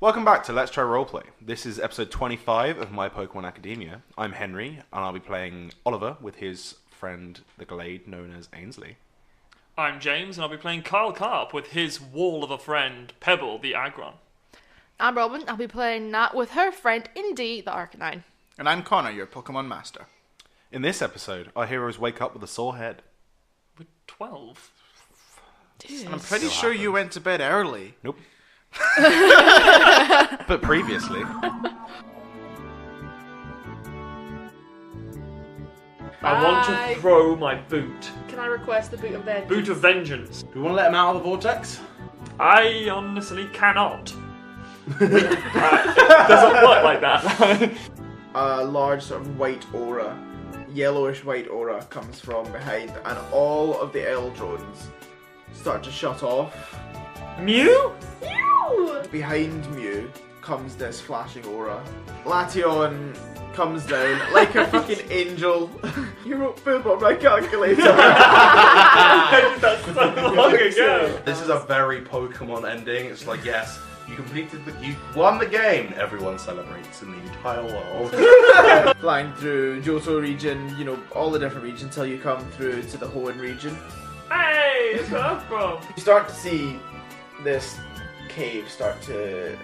Welcome back to Let's Try Roleplay. This is episode 25 of My Pokemon Academia. I'm Henry, and I'll be playing Oliver with his friend, the Glade, known as Ainsley. I'm James, and I'll be playing Kyle Karp with his wall of a friend, Pebble, the Aggron. I'm Robin. I'll be playing Nat with her friend, Indy, the Arcanine. And I'm Connor, your Pokemon Master. In this episode, our heroes wake up with a sore head. We're 12. Dude. And I'm pretty Still sure happens. you went to bed early. Nope. But previously... I want Bye. to throw my boot. Can I request the Boot of Vengeance? Boot of Vengeance. Do we want to let him out of the vortex? I honestly cannot. It doesn't work like that. A large sort of white aura, yellowish white aura comes from behind, and all of the Eldrones start to shut off. Mew? Ew! Behind Mew comes this flashing aura. Lation comes down like a fucking angel. You wrote boob on my calculator. That's so long ago. This is a very Pokemon ending. It's like, yes, you won the game. Everyone celebrates in the entire world. Flying through Johto region, all the different regions till you come through to the Hoenn region. Hey, it's where I'm from. You start to see this cave start to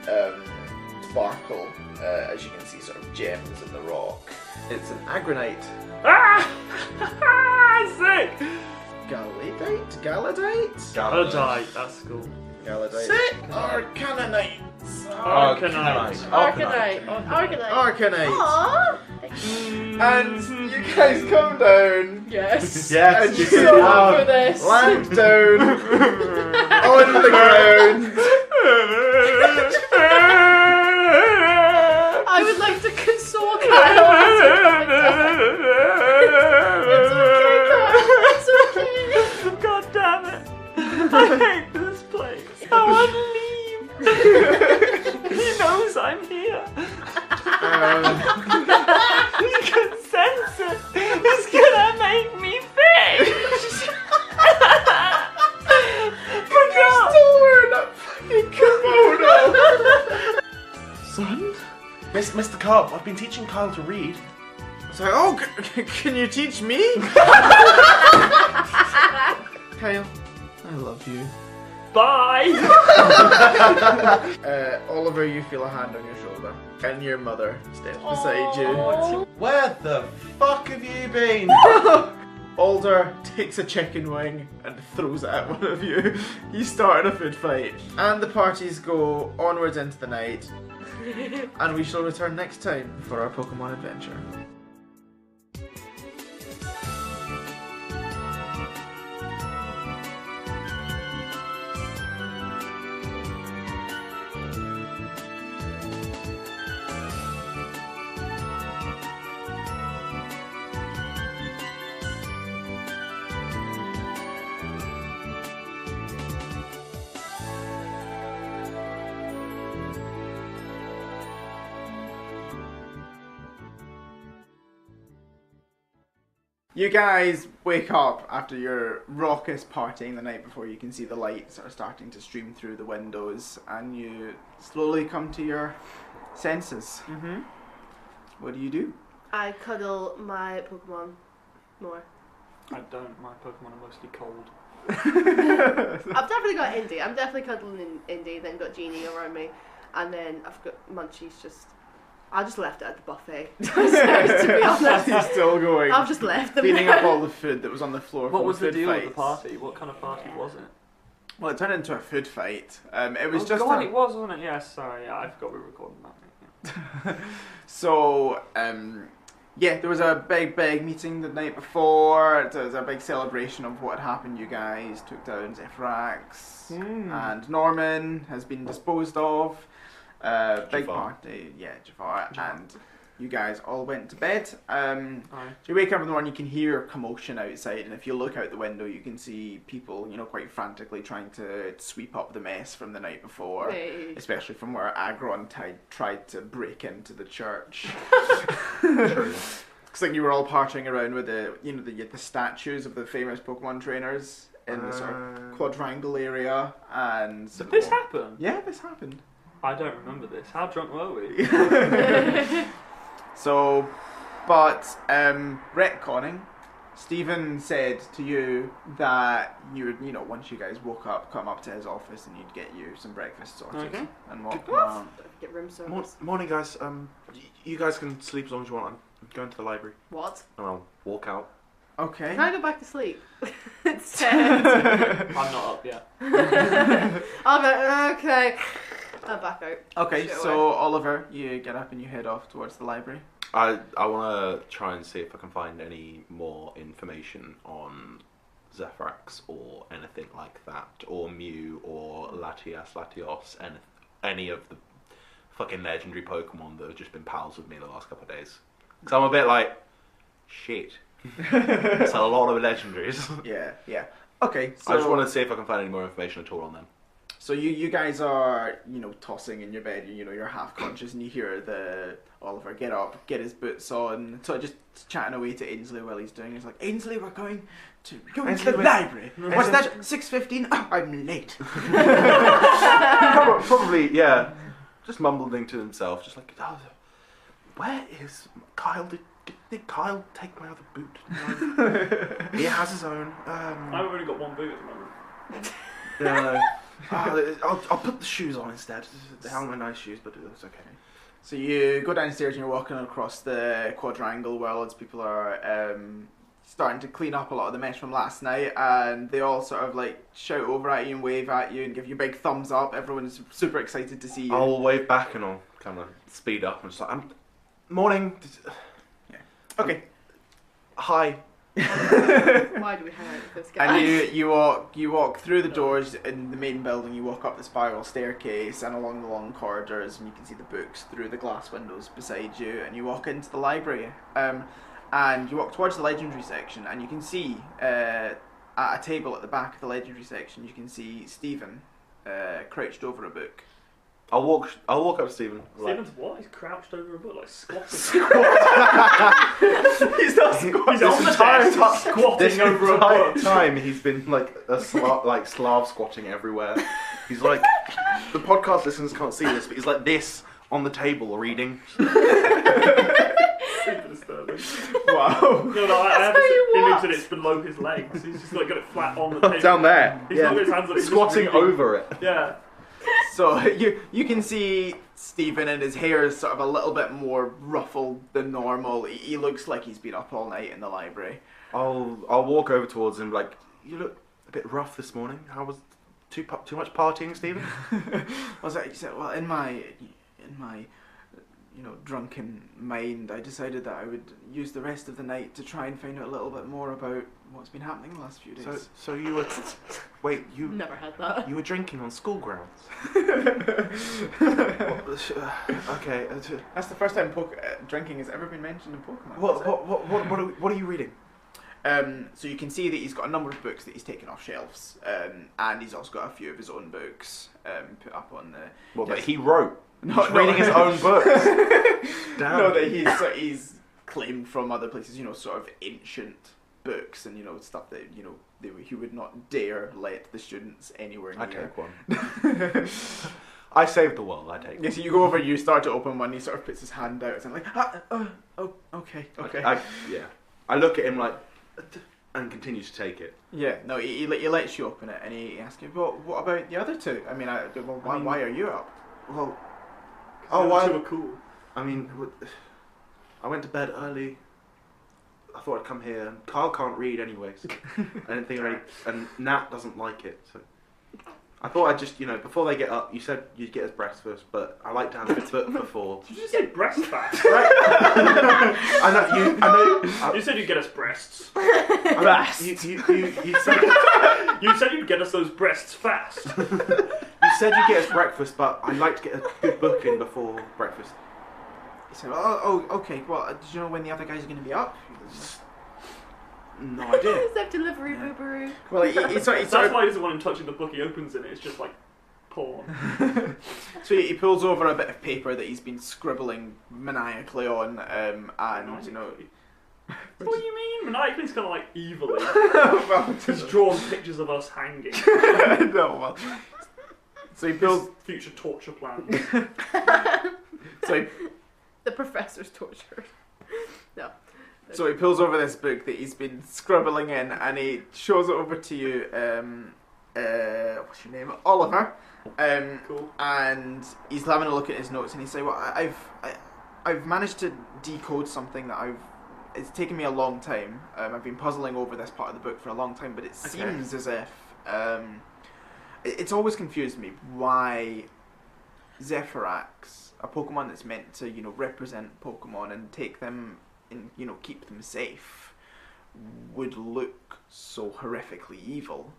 sparkle as you can see sort of gems in the rock. It's an Aggronite. Ah! Sick! Galadite? Galadite? Galadite, that's cool. Galadite. Sick! Arcanite. Arcanite. Arcanite. Arcanite. Arcanite. Aww. And you guys come down. Yes. Yes, And you you can So have- up for this. Land down on the ground. I would like to console Kyle. It's okay. God damn it. I hate this place. I want to leave. He knows I'm here. You can sense it. It's gonna make me faint. You're still wearing that fucking kimono. Son? Mr. Carp, I've been teaching Kyle to read. It's like, oh, can you teach me? Kyle, I love you. Bye. Oliver, you feel a hand on your shoulder, and your mother steps beside you. Aww. Where the fuck have you been? Alder takes a chicken wing and throws it at one of you. You start a food fight. And the parties go onwards into the night. And we shall return next time for our Pokemon adventure. You guys wake up after your raucous partying the night before. You can see the lights are starting to stream through the windows, and you slowly come to your senses. Mm-hmm. What do you do? I cuddle my Pokemon more. I don't. My Pokemon are mostly cold. I've definitely got Indy. I'm definitely cuddling Indy, then got Genie around me, and then I've got Munchies just... I just left it at the buffet, to be honest. He's still going. I've just left them Cleaning there. up all the food that was on the floor. What from was the food deal with the fights. party? What kind of party was it? Well, it turned into a food fight. It was Oh just God, a... it was, wasn't it? Yes, sorry. Yeah, I forgot we were recording that. Yeah. So, yeah, there was a big meeting the night before. There was a big celebration of what had happened. You guys took down Zephyrax, and Norman has been disposed of. Big Jafar. party, yeah, Jafar, and you guys all went to bed. Aye. So you wake up in the morning, you can hear commotion outside, and if you look out the window, you can see people, quite frantically trying to sweep up the mess from the night before. Hey. Especially from where Aggron tried to break into the church. True. It's like you were all partying around with the statues of the famous Pokemon trainers in the sort of quadrangle area, and Did this happen? yeah, this happened. I don't remember this. How drunk were we? So, but retconning, Stephen said to you that you would, once you guys woke up, come up to his office and he'd get you some breakfast sorted Okay. and walk What? around. Get room service. Morning, guys. You guys can sleep as long as you want. I'm going to the library, What? and I'll walk out. Okay. Can I go back to sleep? It's 10. I'm not up yet. I'll go, okay. I'm back out. Okay, Straight so Oliver, you get up and you head off towards the library. I want to try and see if I can find any more information on Zephyrax or anything like that, or Mew or Latios, and any of the fucking legendary Pokemon that have just been pals with me the last couple of days. Because I'm a bit like, shit. It's a lot of legendaries. Yeah. Okay, so I just want to see if I can find any more information at all on them. So you guys are, tossing in your bed, you're half conscious and you hear the Oliver get up, get his boots on, so just chatting away to Ainsley while he's doing it. He's like, Ainsley, we're going to the library. What's that? 6:15? Oh, I'm late. Probably, yeah. Just mumbling to himself, just like, oh, where is Kyle? Did Kyle take my other boot? No. He has his own. I've only got one boot at the moment. Yeah. I'll put the shoes on instead. They are my nice shoes, but it's okay. So you go downstairs and you're walking across the quadrangle where loads of people are starting to clean up a lot of the mess from last night, and they all sort of like shout over at you and wave at you and give you a big thumbs up. Everyone's super excited to see you. I'll wave back and I'll kind of speed up and just like, morning. Okay. Hi. Why do we hang out with this guy? And you walk through the doors in the main building, you walk up the spiral staircase and along the long corridors, and you can see the books through the glass windows beside you, and you walk into the library. And you walk towards the legendary section, and you can see at a table at the back of the legendary section, you can see Stephen crouched over a book. I'll walk up to Stephen. Stephen's what? He's crouched over a book, like squatting. He's not squatting. He's on the desk, squatting This over a entire book. time he's been like a Slav squatting everywhere. He's like, the podcast listeners can't see this, but he's like this on the table reading. Super disturbing. Wow. No, I have how this you image walk. that it's below his legs. He's just like got it flat on the table. Down there. He's not got his hands on it. he's just Squatting reading. over it. Yeah. So you can see Stephen, and his hair is sort of a little bit more ruffled than normal. He looks like he's been up all night in the library. I'll walk over towards him like, you look a bit rough this morning. How was too much partying, Stephen? I was like, he said, well, in my drunken mind, I decided that I would use the rest of the night to try and find out a little bit more about what's been happening the last few days. So you were you Never had that. you were drinking on school grounds. Okay. That's the first time drinking has ever been mentioned in Pokemon. What are you reading? So you can see that he's got a number of books that he's taken off shelves, and he's also got a few of his own books put up on the. Well, that Yes. he wrote. Not He's reading his own books. Damn. No, that he's claimed from other places, sort of ancient books and stuff that he would not dare let the students anywhere near. I take one. I saved the world. I take. Yeah, so you go over, you start to open one, he sort of puts his hand out and like, okay. I look at him like, and continue to take it. Yeah, no, he lets you open it, and he asks you, well, what about the other two? I mean, why are you up? Well, Two are cool. I mean, I went to bed early. I thought I'd come here. Kyle can't read anyways. I didn't think already, and Nat doesn't like it. So I thought I'd just, before they get up, you said you'd get his breast first, but I like to have his foot before. Did you just say breast fat? I know. You said you'd get us breasts. You said You said you'd get us those breasts fast. you said you'd get us breakfast, but I like to get a good book in before breakfast. He said, okay, well, did you know when the other guys are going to be up? No idea. Is that delivery boobaroo? Well, he sort That's of, why he doesn't want him touching the book he opens in it. It's just like porn. so he pulls over a bit of paper that he's been scribbling maniacally on, and What do you mean? Maniacally is kind of like evilly. well, He's drawn pictures of us hanging. no, well, So he His pulls. future torture plan. So he, The professor's tortured. No. so he pulls over this book that he's been scribbling in, and he shows it over to you. What's your name? Oliver. Cool. And he's having a look at his notes, and he's saying, "Well, I've managed to decode something that it's taken me a long time. I've been puzzling over this part of the book for a long time, but it seems as if it's always confused me why Zephyrax, a Pokemon that's meant to represent Pokemon and take them and keep them safe, would look so horrifically evil."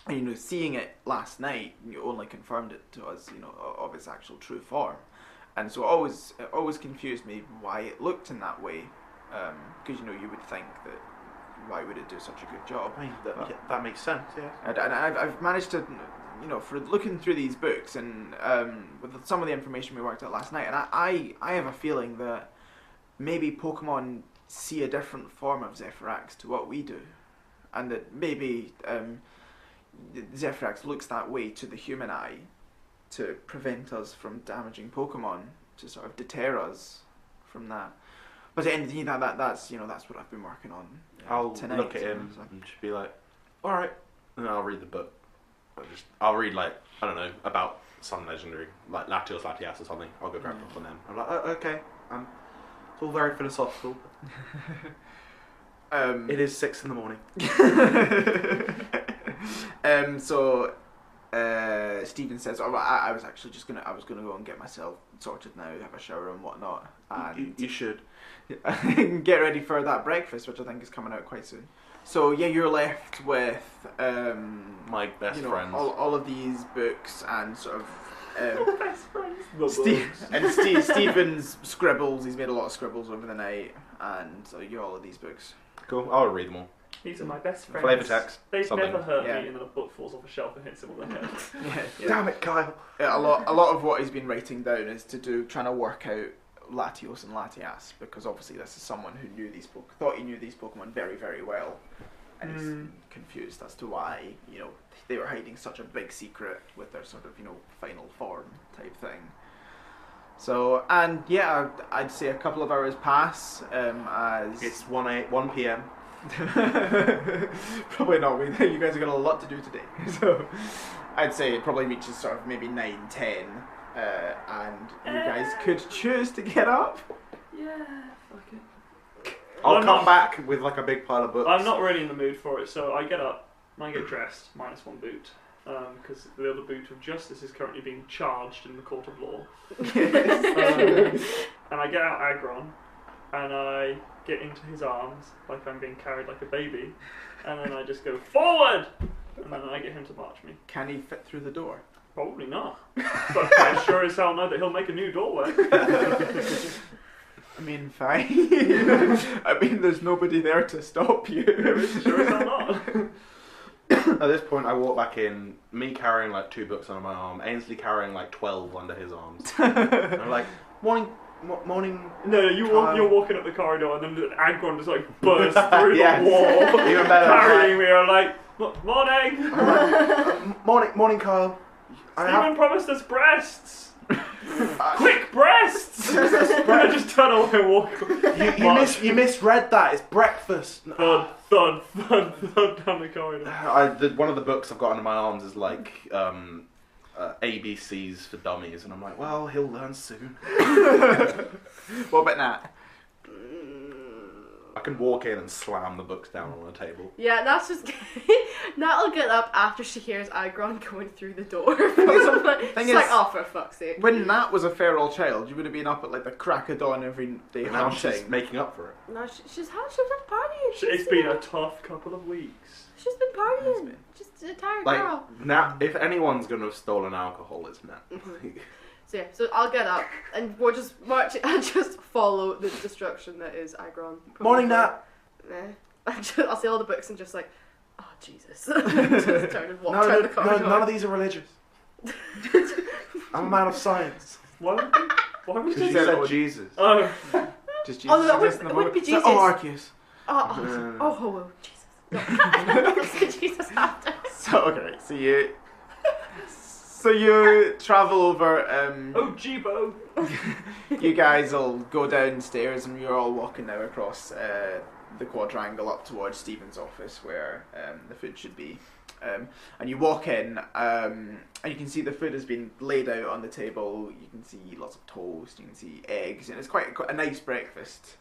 And, seeing it last night, only confirmed it to us, of its actual true form. And so it always confused me why it looked in that way. Because, you would think that why would it do such a good job? I mean, that makes sense, yeah. And I've managed to, for looking through these books and with some of the information we worked out last night, and I have a feeling that maybe Pokemon see a different form of Zephyrax to what we do. And that maybe Zephyrax looks that way to the human eye to prevent us from damaging Pokemon, to sort of deter us from that. But at the end of the day, that's what I've been working on. I'll tonight, look at him and just be like, alright. And then I'll read the book. I'll read, I don't know, about some legendary, like Latios, Latias or something. I'll go grab up on them. I'm like, oh, okay. It's all very philosophical. It is 6 in the morning. So Stephen says, "Oh, I was actually I was gonna go and get myself sorted now, have a shower and whatnot, and You should. get ready for that breakfast, which I think is coming out quite soon." So yeah, you're left with My best friends. all of these books and sort of Best friends. Stephen's scribbles. He's made a lot of scribbles over the night, and so you all of these books. Cool. I'll read them all. These are my best friends. Flavor text. They've something. never hurt Yeah. me, and then a book falls off a shelf and hits him on the head. Yeah. Damn it, Kyle. Yeah, a lot of what he's been writing down is trying to work out Latios and Latias, because obviously this is someone who thought he knew these Pokemon very, very well, and he's confused as to why they were hiding such a big secret with their sort of final form type thing. So, and yeah, I'd say a couple of hours pass as It's 1 p.m. probably not. You guys have got a lot to do today, so I'd say it probably reaches sort of maybe 9-10, and you guys could choose to get up. Yeah, fuck it. I'll I'm come not- back with a big pile of books. I'm not really in the mood for it, so I get up and I get dressed, minus one boot, because the other boot of justice is currently being charged in the court of law. And I get out Aggron, and I get into his arms like I'm being carried like a baby, and then I just go forward, and then I get him to march me. Can he fit through the door? Probably not, but I sure as hell know that he'll make a new doorway. I mean, fine. I mean, there's nobody there to stop you. Sure as hell not. At this point, I walk back in, me carrying 2 books under my arm, Ainsley carrying 12 under his arms. And I'm like, morning. No, you're walking up the corridor, and then Aggron just bursts through Yes. the wall, Even better. carrying me. I'm like, morning. Morning, Kyle. Stephen promised us breasts. Quick breasts! I just turn away and walk. You misread that. It's breakfast. Thud, thud, thud, thud down the corridor. One of the books I've got under my arms is ABCs for dummies, and I'm like, well, he'll learn soon. What about Nat? I can walk in and slam the books down on a table. Yeah, Nat's just Nat'll get up after she hears Aggron going through the door. She's like, oh, for fuck's sake. When Nat was a feral child, you would have been up at the crack of dawn every day And now hunting. she's making up for it. No, she was partying. It's been a tough couple of weeks. She's been partying. been. Just a tired girl. Nat, if anyone's gonna have stolen alcohol, it's Nat. So yeah, so I'll get up and we'll just march and just follow the destruction that is Aggron. Morning, Nat. I'll see all the books and just oh Jesus. Just turn and walk down the corridor. none of these are religious. I'm a man of science. Why would Because you you say said Jesus. Oh, Just Jesus Oh, no, that exists in the wouldn't be book. Jesus. Oh, Arceus. Oh, Jesus. No. I never said Jesus after. So, okay, so So you travel over. Oh, Jibo! You guys will go downstairs, and you're all walking now across the quadrangle up towards Stephen's office, where the food should be. And you walk in, and you can see the food has been laid out on the table. You can see lots of toast. You can see eggs, and it's quite a nice breakfast.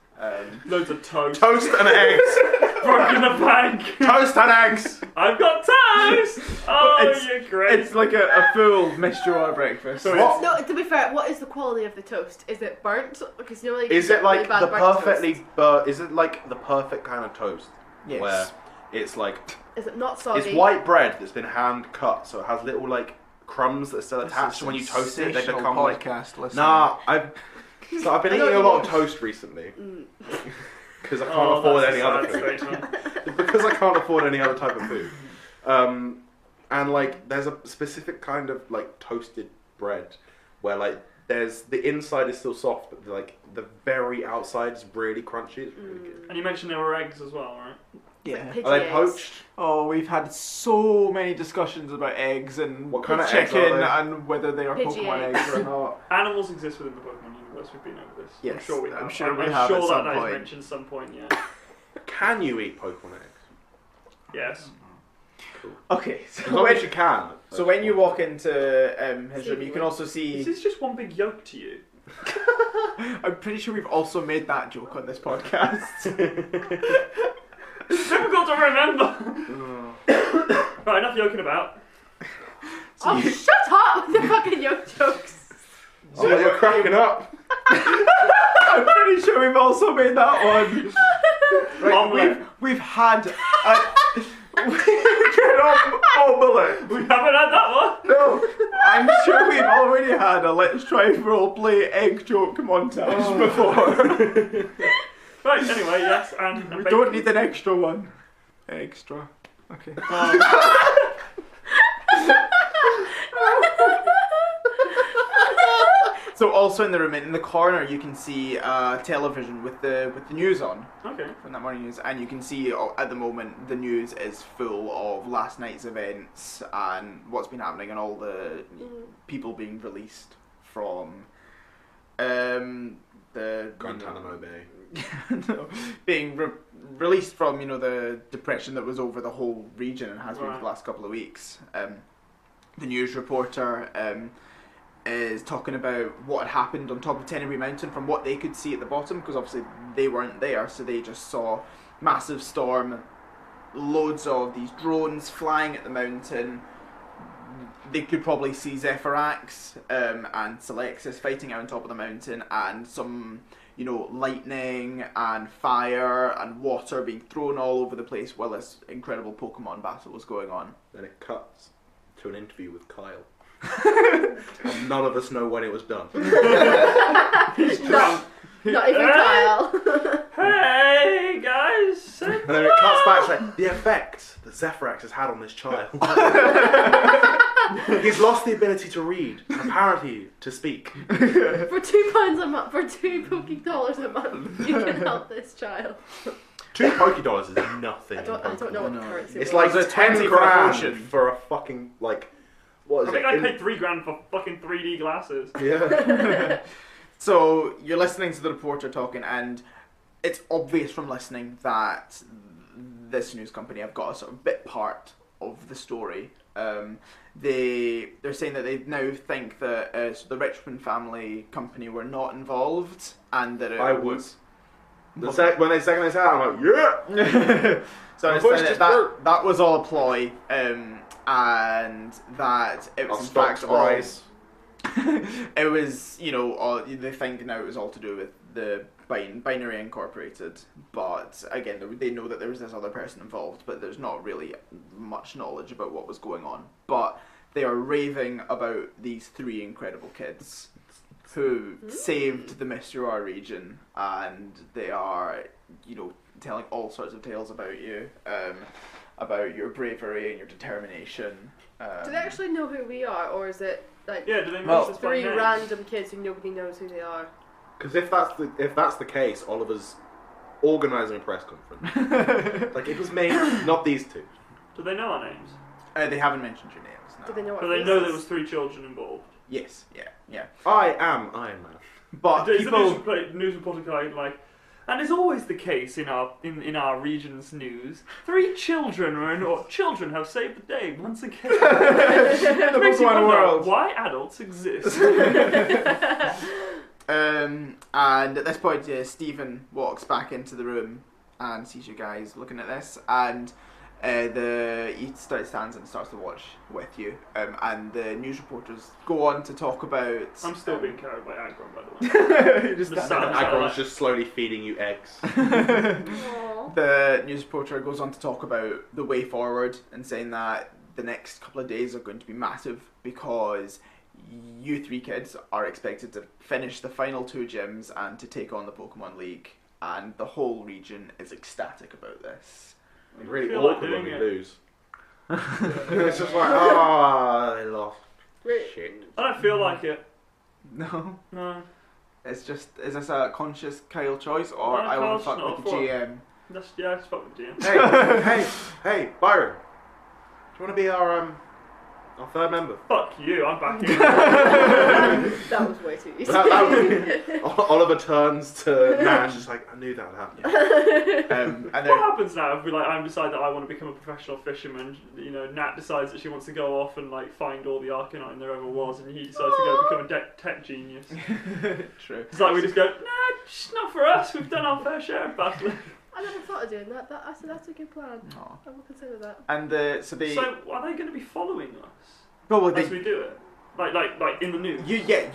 Loads of toast. Toast and eggs. Broke in the bank. Toast and eggs. I've got toast. Oh, It's- you're great. It's like a full mixture breakfast. So What? No, to be fair, what is the quality of the toast? Is it burnt? Because you know, like, Is it like really bad the burnt perfectly? toast. Is it like the perfect kind of toast Yes. where it's like Is it not soggy? it's white bread that's been hand cut, so it has little like crumbs that are still This attached. is And when you toast it, they sensational become like. podcast listening. Nah, I've been I know eating a what lot of you toast recently Mm. because I can't Oh, afford that's any a other sad food. statement. Because I can't afford any other type of food. And like there's a specific kind of like toasted bread where like there's the inside is still soft, but like the very outside is really crunchy. It's really good. And you mentioned there were eggs as well, right? Yeah. Pigeon Are they eggs. poached? Oh, we've had so many discussions about eggs and What kind of eggs chicken are they? and whether they are Pidgey Pokemon eggs or not. Animals exist within the Pokemon universe. We've been over this. Yes, I'm sure we have. I'm sure I'm we have sure at some that is point. mentioned at some point. Yeah. Can you eat Pokemon eggs? Yes. Okay, As long as you can. so when you walk into his room, you can also Is see. this just one big yolk to you? I'm pretty sure we've also made that joke on this podcast. It's difficult to remember. Right, enough yoking about. So Oh, you- shut up with the fucking yoke jokes. Oh, you're cracking up. I'm pretty sure we've also made that one. Right, Omelette. we've had. Get on omelette. We haven't had that one. No, I'm sure we've already had a let's try roleplay egg joke montage before. Right, anyway, yes, and We bacon. don't need an extra one. Extra. Okay. So also in the room, in the corner, you can see television with the news on Okay. from that morning news, and you can see at the moment the news is full of last night's events and what's been happening and all the people being released from the Guantanamo Bay. no, being released from the depression that was over the whole region and has been for Right. the last couple of weeks. The news reporter is talking about what had happened on top of Tenebrae Mountain from what they could see at the bottom, because obviously they weren't there, so they just saw massive storm, loads of these drones flying at the mountain. They could probably see Zephyrax and Selexis fighting out on top of the mountain, and some lightning and fire and water being thrown all over the place while this incredible Pokemon battle was going on. Then it cuts to an interview with Kyle. And none of us know when it was done. He's drunk. Not even Kyle. Hey, guys. And then it cuts back to like, the effect that Zephyrax has had on this child. He's lost the ability to read, and apparently to speak. For £2 a month, for $2 a month, you can help this child. $2 Pokédollars is nothing. I don't know what the currency It's was. like It's a 10 20 for a grand potion. for a fucking what is I think it? I paid $3,000 for fucking 3D glasses. Yeah. So you're listening to the reporter talking, and it's obvious from listening that this news company have got a sort of bit part of the story. They're saying that they now think that so the Richmond family company were not involved, and that it I would. was. When they say this out, I'm like, yeah. So I My voice understand just that broke. that was all a ploy, and that it was Our in stocks fact all. rise. It was, they think now it was all to do with the Binary Incorporated, but again, they know that there was this other person involved, but there's not really much knowledge about what was going on. But they are raving about these three incredible kids who saved the Mr. region, and they are, telling all sorts of tales about you, about your bravery and your determination. Do they actually know who we are, or is it like Yeah, do they Well, mention us by three name? random kids who nobody knows who they are? Because if that's the case, Oliver's organising a press conference. Like it was me, not these two. Do they know our names? They haven't mentioned your names. No. Do they know what But they race know is? there was 3 children involved. Yes. Yeah. I am Iron Man. But Is the people. news reporter going like, and is always the case in our region's news, 3 children children have saved the day once again. The Makes you Pokemon wonder world. why adults exist. And at this point, Stephen walks back into the room and sees you guys looking at this, and he stands and starts to watch with you. And the news reporters go on to talk about. I'm still being carried by Agron, by the way. You just The stand there. sound. Agron's just slowly feeding you eggs. Aw. The news reporter goes on to talk about the way forward and saying that the next couple of days are going to be massive because you 3 kids are expected to finish the final 2 gyms and to take on the Pokemon League, and the whole region is ecstatic about this. It's really feel like awkward when doing we it. lose. It's just like, oh, they lost. Really? Shit. I don't feel like it. No, No. it's just, is this a conscious Kyle choice, or No, I want Kyle's to fuck not with the for it. GM? It's fuck with DM. Hey, Byron. Do you want to be our 3rd member? Fuck you, I'm back in. That was way too easy. Oliver turns to Nash, just like, I knew that would happen. And What they're, happens now if I decide that I want to become a professional fisherman? You know, Nat decides that she wants to go off and like find all the Arcanine there ever was, and he decides to go become a tech genius. true. It's like we just go, nah, it's not for us. We've done our fair share of battling. I never thought of doing that. I said that's a good plan. Aw. I will consider that. And so they, So are they going to be following us well, as we do it? Like in the news? you get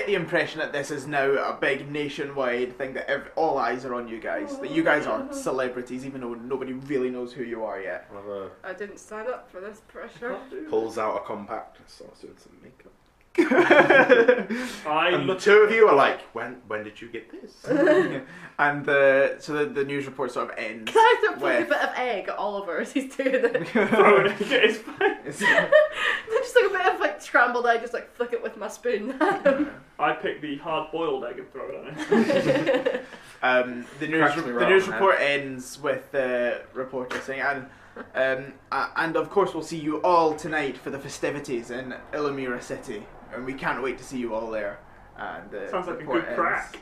the impression that this is now a big nationwide thing, that all eyes are on you guys. That you guys are celebrities, even though nobody really knows who you are yet. Oliver I didn't sign up for this pressure. pulls out a compact and starts doing some makeup. I And the look 2 of you are like, when did you get this? And the news report sort of ends. Can I throw like a with- bit of egg at Oliver as he's doing it? throwing it at his face. Just like a bit of like scrambled egg, just like flick it with my spoon. I pick the hard-boiled egg and throw it on it. The Cracks me right news on the report ends with the reporter saying, and of course we'll see you all tonight for the festivities in Illamira City, and we can't wait to see you all there. And Sounds like a report good ends. crack.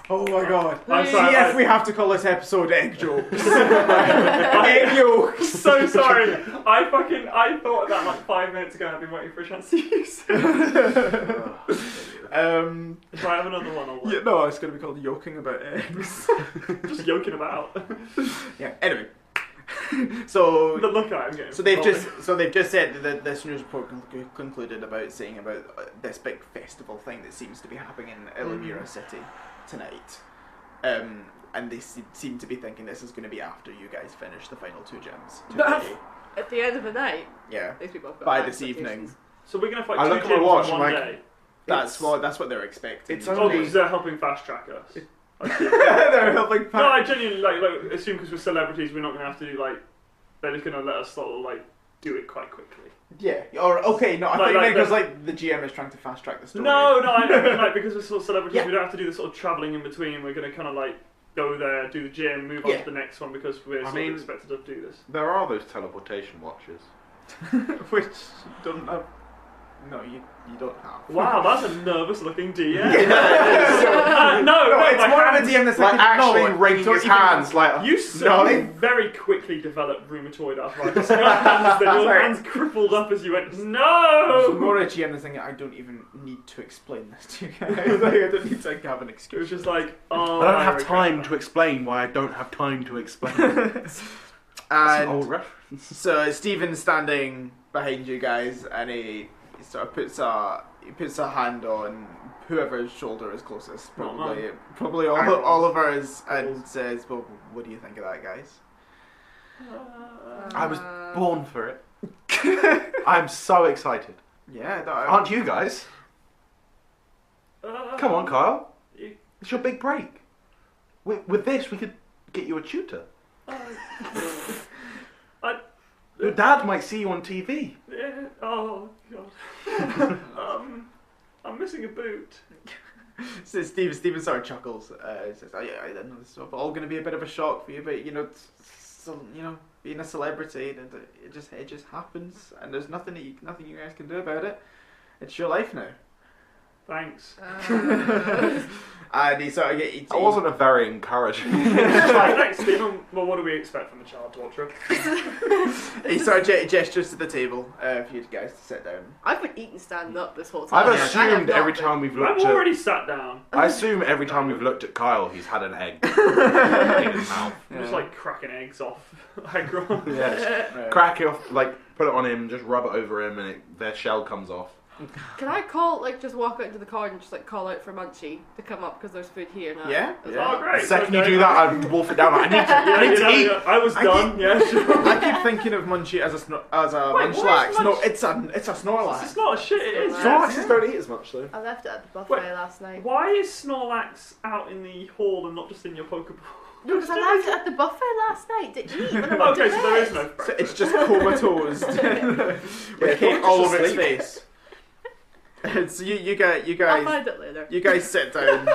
Oh my god! I'm See sorry, if we have to call this episode egg jokes. Egg yolks. So sorry. I thought of that like 5 minutes ago and I've been waiting for a chance to use it. If I have another one, I'll Yeah, no, it's going to be called yoking about eggs. just yoking about. Yeah. Anyway, so The look I'm getting. So they've from just said that this news report concluded about saying about this big festival thing that seems to be happening in Illamira City tonight, and they seem to be thinking this is going to be after you guys finish the final 2 gyms today. At the end of the night, Yeah, these people have got by high this evening. expectations. So we're gonna fight I 2 look at my gyms watch, in I'm one like- day. That's what they're expecting. It's Oh, only- because they're helping fast track us. They're helping. No, I genuinely like assume because we're celebrities, we're not gonna have to do like. They're just gonna let us sort of like do it quite quickly. Yeah. Or okay, no, I Like- think like because the- like the GM is trying to fast track the story. No, I mean like because we're sort of celebrities, Yeah. we don't have to do the sort of travelling in between. We're gonna kind of like go there, do the gym, move on Yeah. to the next one because we're I sort mean- of expected to do this. There are those teleportation watches. Which you don't have. No, you don't have. Wow, that's a nervous-looking DM. Yeah, no, it's my more of a hands- DM that's Like like, actually no, wringing don't his even- hands, like You suddenly very quickly developed rheumatoid arthritis. Your hands crippled up as you went, So no! more a GM is thinking, I don't even need to explain this to you guys. Like, I don't need to have an It excuse. was just like, oh, I don't have regret time that. to explain why I don't have time to explain. That's an old And reference. so Stephen's standing behind you guys, and he sort of puts a hand on whoever's shoulder is closest, probably Oliver's, and says, "Well, what do you think of that, guys?" I was born for it. I'm so excited. Yeah, Aren't you guys? Come on, Kyle. It's your big break. With this, we could get you a tutor. Your dad might see you on TV. Yeah, oh, God. I'm missing a boot. So Stephen sort of chuckles. He says, "Oh, yeah, I know this is all going to be a bit of a shock for you, but you know, being a celebrity, and it just happens, and there's nothing you guys can do about it. It's your life now. Thanks. And he sort of That wasn't a very encouraging. Thanks, Stephen. Well, what do we expect from the child torturer? he sort of gestures to the table for you guys to sit down. I've been eating standing up this whole time. I've I have assumed not every been. time we've I'm looked at. already sat down. I assume every time we've looked at Kyle, he's had an egg in his mouth. I'm just like cracking eggs off egg roll. Yeah, just Right. crack it off, like put it on him, just rub it over him, and their shell comes off. Can I call, like, just walk out into the car and just, like, call out for Munchie to come up because there's food here now? Yeah, as yeah. well? Oh, great. The second Okay. you do that, I wolf it down. I need to eat. I was done. Yeah, sure. I keep thinking of Munchie as a Wait, Munchlax. what is No, Munch- it's a Snorlax. It's not a shit. It is. Snorlaxes don't eat as much though. I left it at the buffet Wait, last night. Why is Snorlax out in the hall and not just in your Pokeball? No, because I left it at the buffet last night. Did you eat when I went Okay, to so there is bed? no So breakfast. it's just comatose with Yeah, cake it's all just over its sleep. face. So you I'll guys find it later. you guys sit down.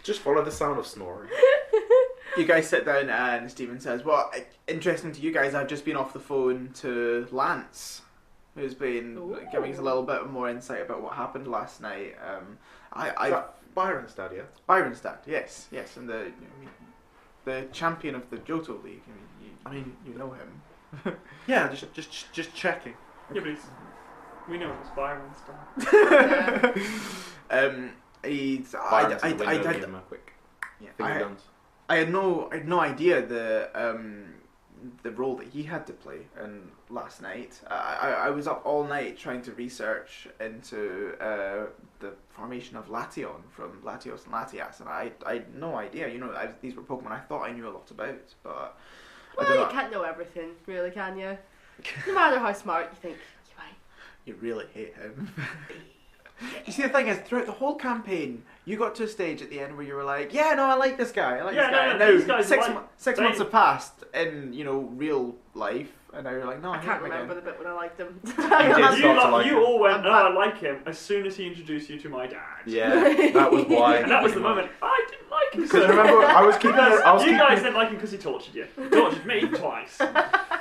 Just follow the sound of snoring. You guys sit down, and Stephen says, "Well, interesting to you guys. I've just been off the phone to Lance, who's been giving us a little bit more insight about what happened last night. Byron's dad, yeah. Byron's dad, yes, and the champion of the Johto League. I mean, you know him. Yeah, just checking. Yeah, but we know it's Byron's dad. He's Byron's in the window, give him a quick yeah, finger guns. I had no idea the role that he had to play last night. I was up all night trying to research into the formation of Latios from Latios and Latias, and I had no idea. These were Pokemon I thought I knew a lot about, but I Well, don't you know. can't know everything, really, can you? No matter how smart you think you might You really hate him. You see, the thing is, throughout the whole campaign, you got to a stage at the end where you were like, "Yeah, no, I like this guy. I like Yeah, this guy." no, And no, now these guys six they- months have passed in real life, and now you're like, "No, I, I hate can't him remember again." the bit when I liked him. did You, start to like him. all went, I'm oh, back. I like him, as soon as he introduced you to my dad. Yeah, that was why. And that was the moment I didn't like him. Because remember, I was keeping. You guys didn't like him because he tortured you. He tortured me twice.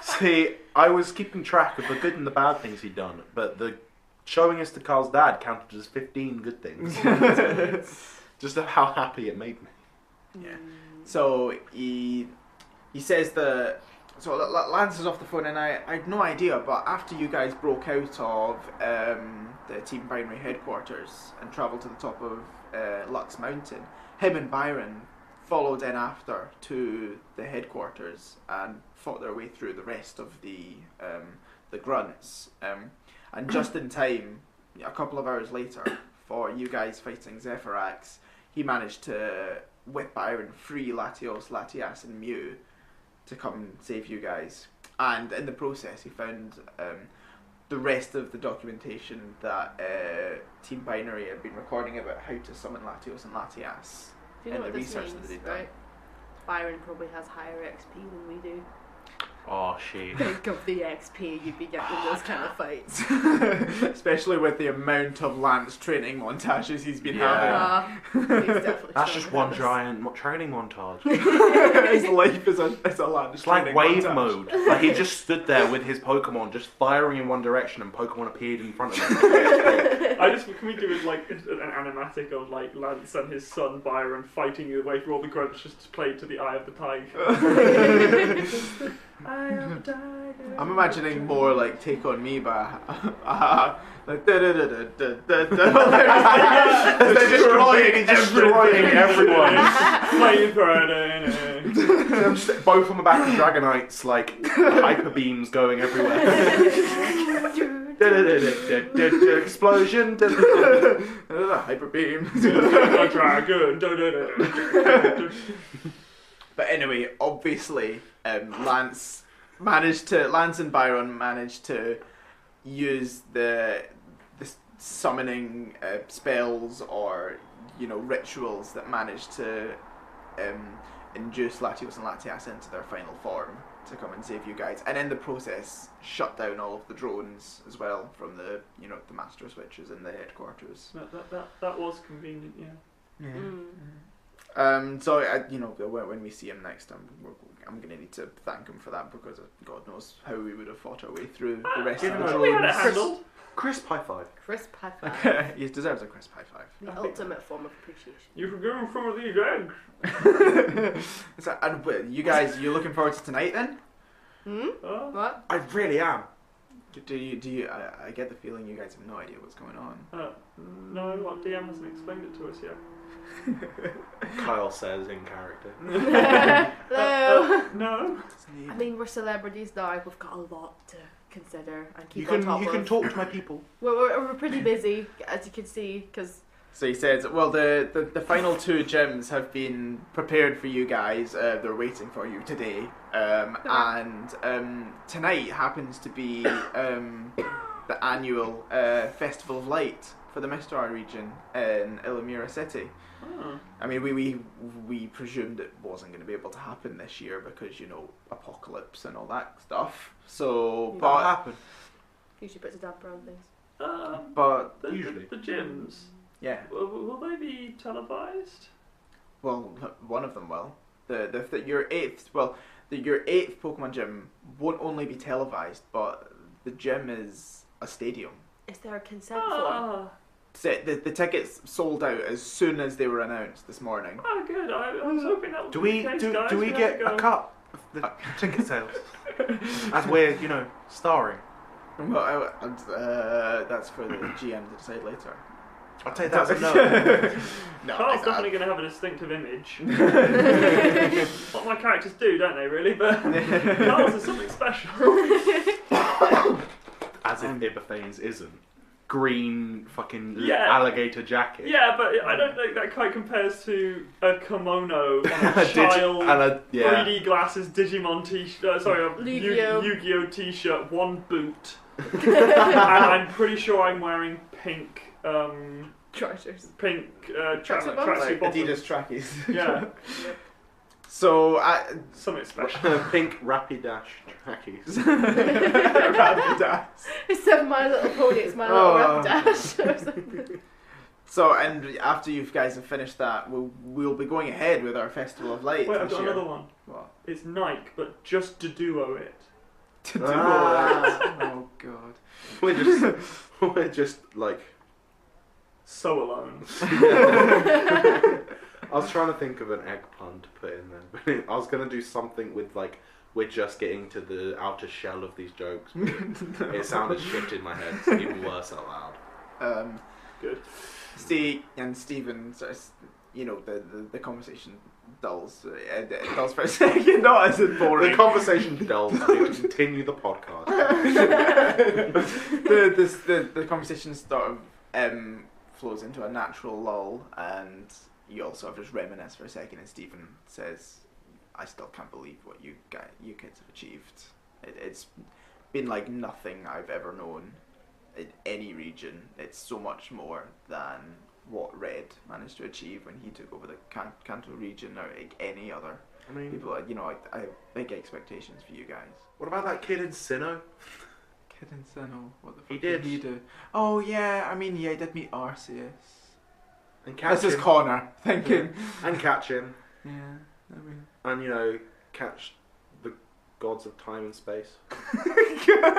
See, I was keeping track of the good and the bad things he'd done, but the showing us to Carl's dad counted as 15 good things. Just of how happy it made me. Yeah. So he says that. So Lance is off the phone, and I had no idea. But after you guys broke out of the Team Binary headquarters and travelled to the top of Lux Mountain, him and Byron followed in after to the headquarters and fought their way through the rest of the grunts. And just in time, a couple of hours later, for you guys fighting Zephyrax, he managed to, with Byron, free Latios, Latias, and Mew to come and save you guys. And in the process, he found the rest of the documentation that Team Binary had been recording about how to summon Latios and Latias. Do you know and what the this research means, that they'd done. right? Byron probably has higher XP than we do. Oh, shit. Think of the XP you'd be getting in those kind of fights. Especially with the amount of Lance training montages he's been Yeah. He's definitely That's showing just one us. giant training montage. having. His life is a Lance It's like training wave montage. mode. Like he just stood there with his Pokemon, just firing in one direction, and Pokemon appeared in front of him. Can we do it like an animatic of like Lance and his son Byron fighting away from all the grunts, just played to the Eye of the Tiger. Eye of the Tiger. I'm imagining more like Take On Me by like they're destroying everyone. Flamethrower. I'm just both on the back of Dragonites, like hyper beams going everywhere. Explosion. hyper beam. A dragon. But anyway, obviously, Lance and Byron managed to use the summoning spells or rituals that managed to induce Latios and Latias into their final form to come and save you guys, and in the process shut down all of the drones as well from the master switches in the headquarters. That was convenient, yeah. Mm. So when we see him next time, I'm gonna need to thank him for that because God knows how we would have fought our way through the rest of the We had it drones. handled. Crisp high five. Crisp high five. He deserves a crisp high five. The ultimate form of appreciation. You forgive some of these eggs. So, and you guys, you looking forward to tonight then? What? I really am. Do you? I get the feeling you guys have no idea what's going on. No, our DM hasn't explained it to us yet. Kyle says in character. Hello. No. I mean, we're celebrities now. We've got a lot to consider and keep You on top can of. talk to my people. We're pretty busy, as you can see, because So he says, well, the final 2 gyms have been prepared for you guys. They're waiting for you today. And tonight happens to be the annual Festival of Light for the Mistral region in Ilumira City. Oh. I mean, we presumed it wasn't going to be able to happen this year because, apocalypse and all that stuff. So, That'll but happen. usually puts a damper on things. but Usually. The gyms. yeah, Will they be televised? well, one of them will. Your eighth Pokemon gym won't only be televised, but the gym is a stadium. Is there a consent form? So the tickets sold out as soon as they were announced this morning. Oh, good. I was hoping that would Do be we the case, do guys. we have get to go. a cut of the ticket sales as we're starring? Well, that's for the GM to decide later. I'll take that as a no. No, Carl's it's definitely going to have a distinctive image. What my characters do, don't they, really? But Carl's is something special. As if Ibethane's isn't. Green fucking Yeah. alligator jacket. Yeah, but I don't think that quite compares to a kimono on a child, and a 3D glasses, Digimon t-shirt, sorry, a Yu-Gi-Oh. Yu-Gi-Oh t-shirt, 1 boot. And I'm pretty sure I'm wearing pink Trousers. tracksuit bottoms? like bottoms. Adidas trackies. Yeah, So, something special. Pink Rapidash trackies. Rapidash. Instead of My Little Pony, it's My Little Rapidash or something. So, and after you guys have finished that, we'll be going ahead with our Festival of Light. Wait, I've this got year. another one. What? It's Nike, but just to duo it. To do Ah. Oh god. We're just like. So alone. I was trying to think of an eggplant to put in there, but I was gonna do something with like we're just getting to the outer shell of these jokes. But it sounded shit in my head. It's even worse out loud. Good. Stephen, the conversation dulls. It dulls for a second, not as in boring. The conversation dulls. We continue the podcast. the conversation sort of flows into a natural lull, and you all sort of just reminisce for a second. And Stephen says, "I still can't believe what you kids have achieved. It's been like nothing I've ever known in any region. It's so much more than what Red managed to achieve when he took over the Kanto region, or like any other I mean, people. I have big expectations for you guys." what about that kid in Sinnoh? Kid in Sinnoh, what the fuck He did did. he do? Oh yeah, I mean he did meet Arceus. And catch This is him. Connor thinking. And catch him. Yeah, I mean. And catch the gods of time and space.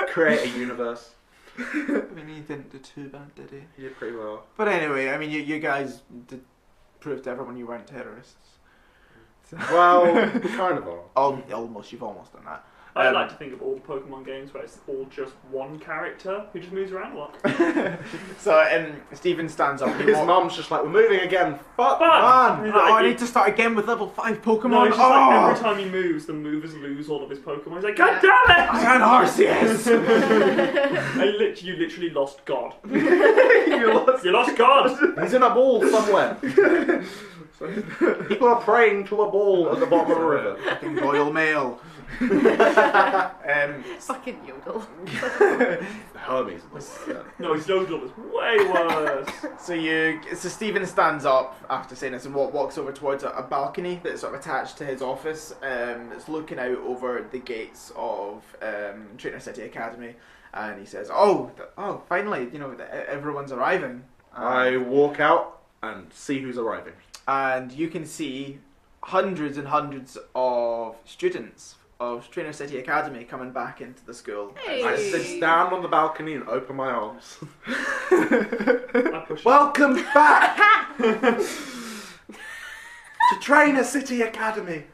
Create a universe. I mean, he didn't do too bad, did he? He did pretty well. But anyway, I mean, you guys did prove to everyone you weren't terrorists. So Well, we kind of are. almost, you've almost done that. I like to think of all the Pokemon games where it's all just one character who just moves around a lot. So, Stephen stands up. His mum's just like, we're moving again. Fuck, Fuck! man. He's Oh, like, I need to start again with level 5 Pokemon. No, it's just like every time he moves, the movers lose all of his Pokemon. He's like, God damn it! And Arceus! You literally lost God. You lost God! He's in a ball somewhere. People are praying to a ball at the bottom of a river. Fucking Royal Mail. Fucking Yodel. Hermes was No, his Yodel was way worse. So Stephen stands up after saying this and walks over towards a balcony that's sort of attached to his office. It's looking out over the gates of Trainer City Academy, and he says, "Oh, finally, everyone's arriving." I walk out and see who's arriving. and you can see hundreds and hundreds of students of Trainer City Academy coming back into the school. Hey. I stand on the balcony and open my arms. I push Welcome back to Trainer City Academy.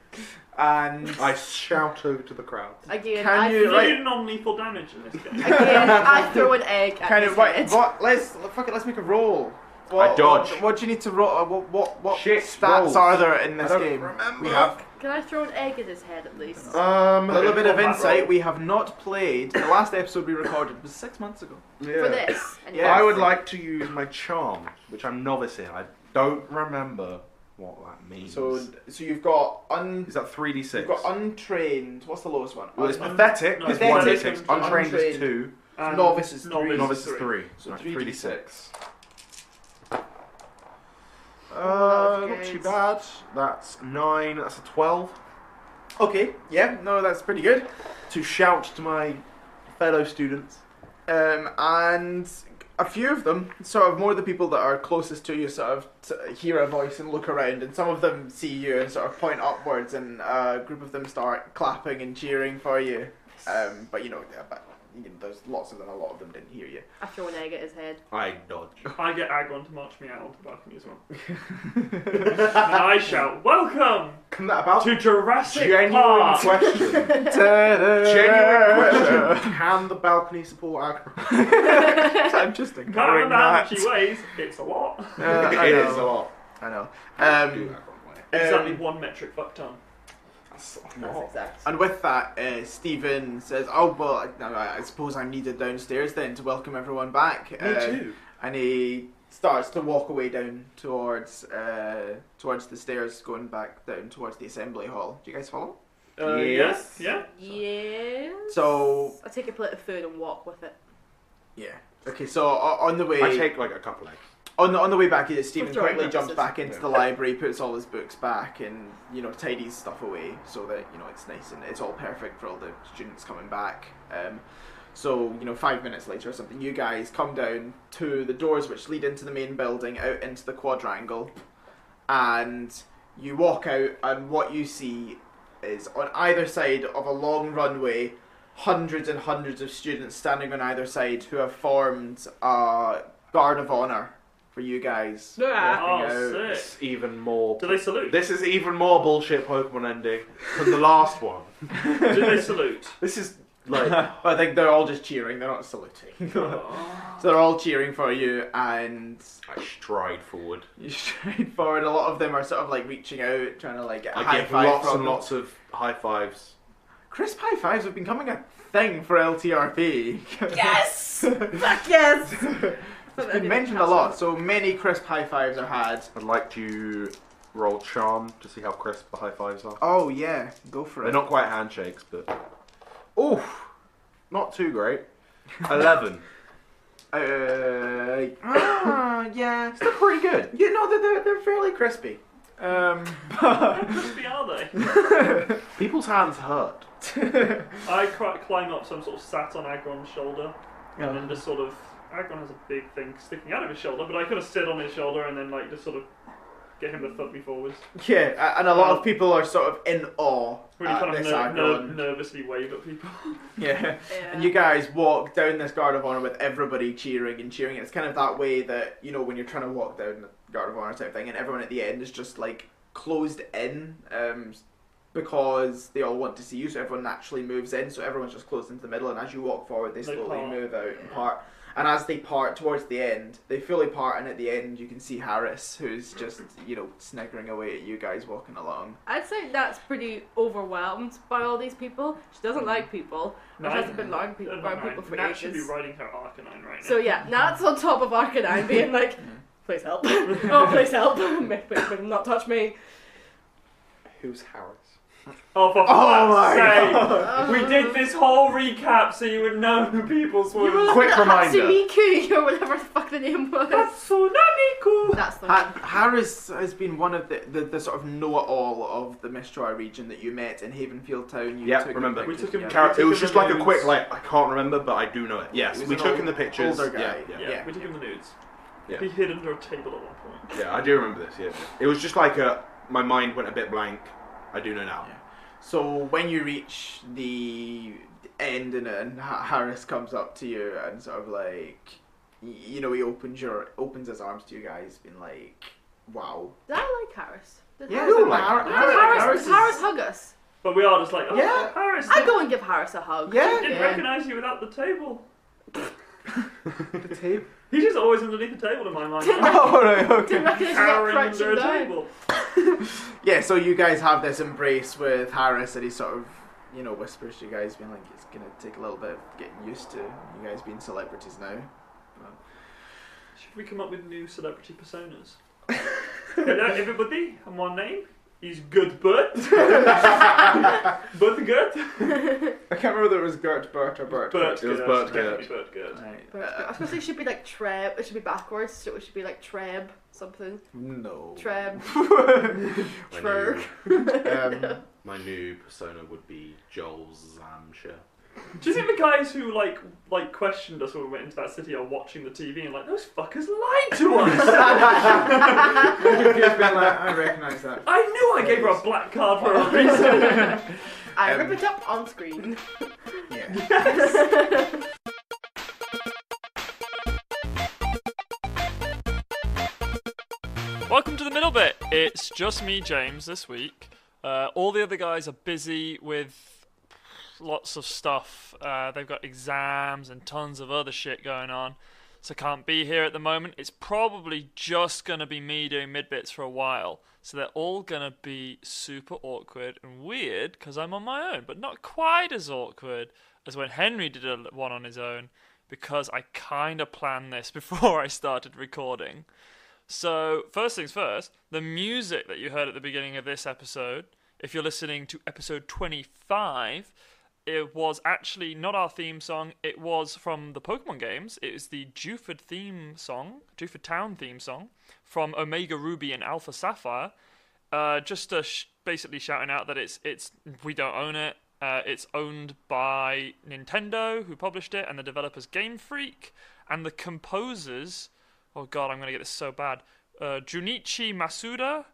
And I shout over to the crowd. Again, Can I you- throw, You right. need non-lethal damage in this game. again, I throw an egg at kind his of what? head. What? Let's make a roll. I dodge. What do you need to roll? What Shit stats rolls. are there in I this don't game? remember. We have Can I throw an egg at his head at least? a little bit of Combat insight. roll. We have not played. The last episode we recorded was 6 months ago. For this. anyway. Yeah. I would like to use my charm, which I'm novice in. I don't remember what that means. So you've got is that 3d6? you've got untrained. What's the lowest one? Well, it's Un- pathetic. no, It's pathetic 1d6. and Untrained is untrained. 2. And Novice is novice three. Novice is 3. So Right, 3d6. Not too bad. That's 9. That's a 12. Okay. Yeah. No, that's pretty good. To shout to my fellow students. And a few of them, sort of more the people that are closest to you, sort of hear a voice and look around, and some of them see you and sort of point upwards, and a group of them start clapping and cheering for you. But there's lots of them. A lot of them didn't hear you. I throw an egg at his head. I dodge. I get Agon to march me out onto the balcony as well. And I shout, "Welcome Can that about to Jurassic genuine Park!" question? Genuine question. Can the balcony support aggro? I'm just Can't ignoring remember how that. much he weighs. It's a lot. I It know. is a lot. I know. Do that one way. Exactly 1 metric fuck ton. That's That's exact. And with that, Stephen says, "Oh well, I suppose I'm needed downstairs then to welcome everyone back." Me too. And he starts to walk away down towards the stairs, going back down towards the assembly hall. Do you guys follow? Yes. Yeah. Yes. So I take a plate of food and walk with it. yeah. Okay. So on the way, I take like a couple eggs. on the way back, Stephen For drawing quickly jumps purposes. back into Yeah. the library, puts all his books back, and tidies stuff away so that it's nice and it's all perfect for all the students coming back. So 5 minutes later or something, you guys come down to the doors which lead into the main building, out into the quadrangle, and you walk out, and what you see is on either side of a long runway, hundreds and hundreds of students standing on either side who have formed a guard of honor for you guys. Yeah. walking Oh, out. sick. It's even more. Do they salute? This is even more bullshit Pokemon ending than the last one. Do they salute? This is like I think they're all just cheering, they're not saluting. So they're all cheering for you, and I stride forward. you straight forward. A lot of them are sort of like reaching out, trying to like get a I high give five lots from and them. lots of high fives. Crisp high fives have been becoming a thing for LTRP. Yes! Fuck yes! It's been mentioned a lot, so many crisp high fives are had. I'd like to roll charm to see how crisp the high fives are. Oh yeah, go for They're it. not quite handshakes, but oof, not too great. 11. Yeah. Still pretty good. You know they're fairly crispy. How crispy are they? People's hands hurt. I climb up, so I'm sort of sat on Agron's shoulder, and then just sort of. Agron has a big thing sticking out of his shoulder, but I kind of sit on his shoulder and then like just sort of get him to thud me forwards. Yeah, and a lot of people are sort of in awe Really at kind this of Agron. nervously wave at people. Yeah. Yeah. And you guys walk down this Guard of Honor with everybody cheering and cheering. It's kind of that way that, when you're trying to walk down the Guard of Honor type thing, and everyone at the end is just like closed in, because they all want to see you, so everyone naturally moves in, so everyone's just closed into the middle, and as you walk forward, they They slowly part. move out and part. And as they part towards the end, they fully part, and at the end you can see Harris, who's just, sniggering away at you guys walking along. I'd say that's pretty overwhelmed by all these people. She doesn't like people. She hasn't been around people for Nat should be ages. riding her Arcanine right now. So yeah, Nat's on top of Arcanine being like, please help. Oh, please help. Please not touch me. Who's Harris? Oh, for Oh fuck's my sake! god! We did this whole recap so you would know who people's You were were. looking Quick at reminder. Hatsumiki or whatever the fuck the name was. Tsunami-ku! That's the one. Harris has been one of the sort of know-it-all of the Mistral region that you met in Havenfield Town. You Yeah, took remember. him We pictures, took him- yeah. It was just like a Nudes. quick, I can't remember, but I do know it. Yes, He was we an took old- in the pictures. older guy. Yeah, Yeah, Yeah. we took him the nudes. Yeah. He hid under a table at one point. Yeah, I do remember this. Yeah, it was just like my mind went a bit blank. I do know now. Yeah. So when you reach the end and Harris comes up to you and sort of like, you know, he opens his arms to you guys, being like, "Wow." Did I like Harris? Did Yeah, Harris, so like Harris, Harris hug us? But we are just like, oh, Yeah. Harris. I'd go and give Harris a hug. Yeah. I didn't recognise you without the table. The tape. He's just always underneath the table in my mind. Oh right, okay. Didn't recognise you Cowering crouching under a down. table. Yeah, so you guys have this embrace with Harris, and he sort of, you know, whispers to you guys, being like, it's gonna take a little bit of getting used to you guys being celebrities now. Should we come up with new celebrity personas? Hello, everybody. I'm one name. He's Good Bert. Bert Gert. I can't remember whether it was Gert, Bert, or Bert. Bert It was Gert. Bert Definitely Gert. Bert Gert. Right. But I was gonna say it should be like Treb. It should be backwards. So it should be like Treb something. No. Treb. My Trerg. my new persona would be Joel Zamsha. Do you think the guys who like questioned us when we went into that city are watching the TV and like, those fuckers lied to us? You've been like, I recognise that. I knew I gave her a black card for a reason. I rip it up on screen. Yeah. Welcome to the middle bit. It's just me, James, this week. All the other guys are busy with lots of stuff. They've got exams and tons of other shit going on, so can't be here at the moment. It's probably just going to be me doing mid-bits for a while, so they're all going to be super awkward and weird because I'm on my own, but not quite as awkward as when Henry did one on his own, because I kind of planned this before I started recording. So, first things first, the music that you heard at the beginning of this episode, if you're listening to episode 25, it was actually not our theme song, it was from the Pokemon games. It is the Juford Town theme song, from Omega Ruby and Alpha Sapphire. Just basically shouting out that it's we don't own it. It's owned by Nintendo, who published it, and the developers Game Freak, and the composers... Oh god, I'm going to get this so bad. Junichi Masuda,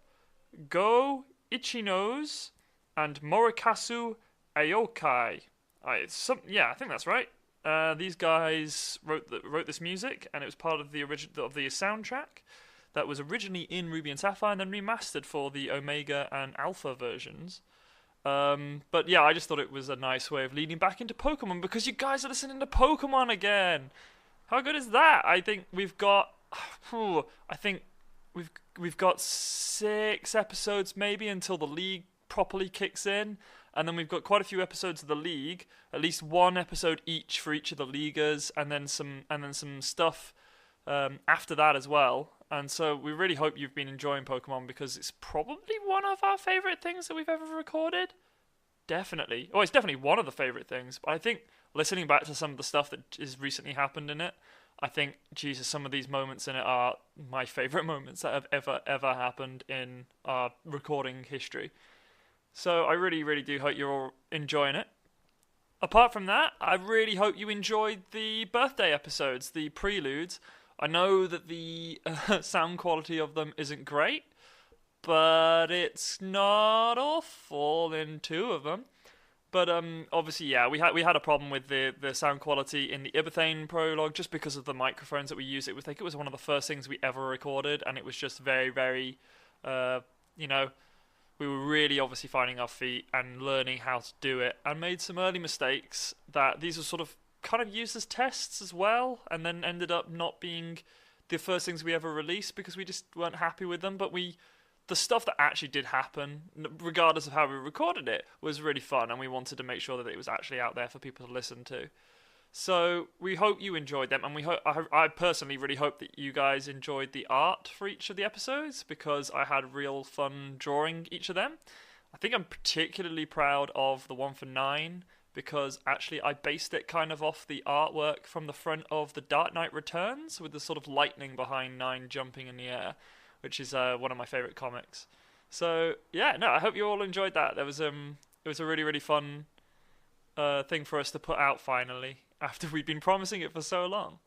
Go Ichino's, and Morikazu Aokai. I think that's right. These guys wrote this music, and it was part of the soundtrack that was originally in Ruby and Sapphire and then remastered for the Omega and Alpha versions. But yeah, I just thought it was a nice way of leading back into Pokemon because you guys are listening to Pokemon again. How good is that? I think we've got... we've got 6 episodes maybe until the league properly kicks in, and then we've got quite a few episodes of the league, at least 1 episode each for each of the leaguers, and then some stuff after that as well. And so we really hope you've been enjoying Pokemon, because it's probably one of our favourite things that we've ever recorded. Definitely. Oh, it's definitely one of the favourite things, but I think listening back to some of the stuff that has recently happened in it, I think, Jesus, some of these moments in it are my favourite moments that have ever happened in our recording history. So I really, really do hope you're all enjoying it. Apart from that, I really hope you enjoyed the birthday episodes, the preludes. I know that the sound quality of them isn't great, but it's not awful in 2 of them. But obviously, yeah, we had a problem with the sound quality in the Ibothane prologue just because of the microphones that we used. I think it was one of the first things we ever recorded, and it was just very, very, we were really obviously finding our feet and learning how to do it, and made some early mistakes that these were sort of kind of used as tests as well, and then ended up not being the first things we ever released because we just weren't happy with them. But the stuff that actually did happen, regardless of how we recorded it, was really fun, and we wanted to make sure that it was actually out there for people to listen to. So we hope you enjoyed them, and I personally really hope that you guys enjoyed the art for each of the episodes, because I had real fun drawing each of them. I think I'm particularly proud of the one for 9, because actually I based it kind of off the artwork from the front of The Dark Knight Returns, with the sort of lightning behind 9 jumping in the air, which is one of my favourite comics. So yeah, no, I hope you all enjoyed that. It was a really, really fun thing for us to put out finally, after we'd been promising it for so long.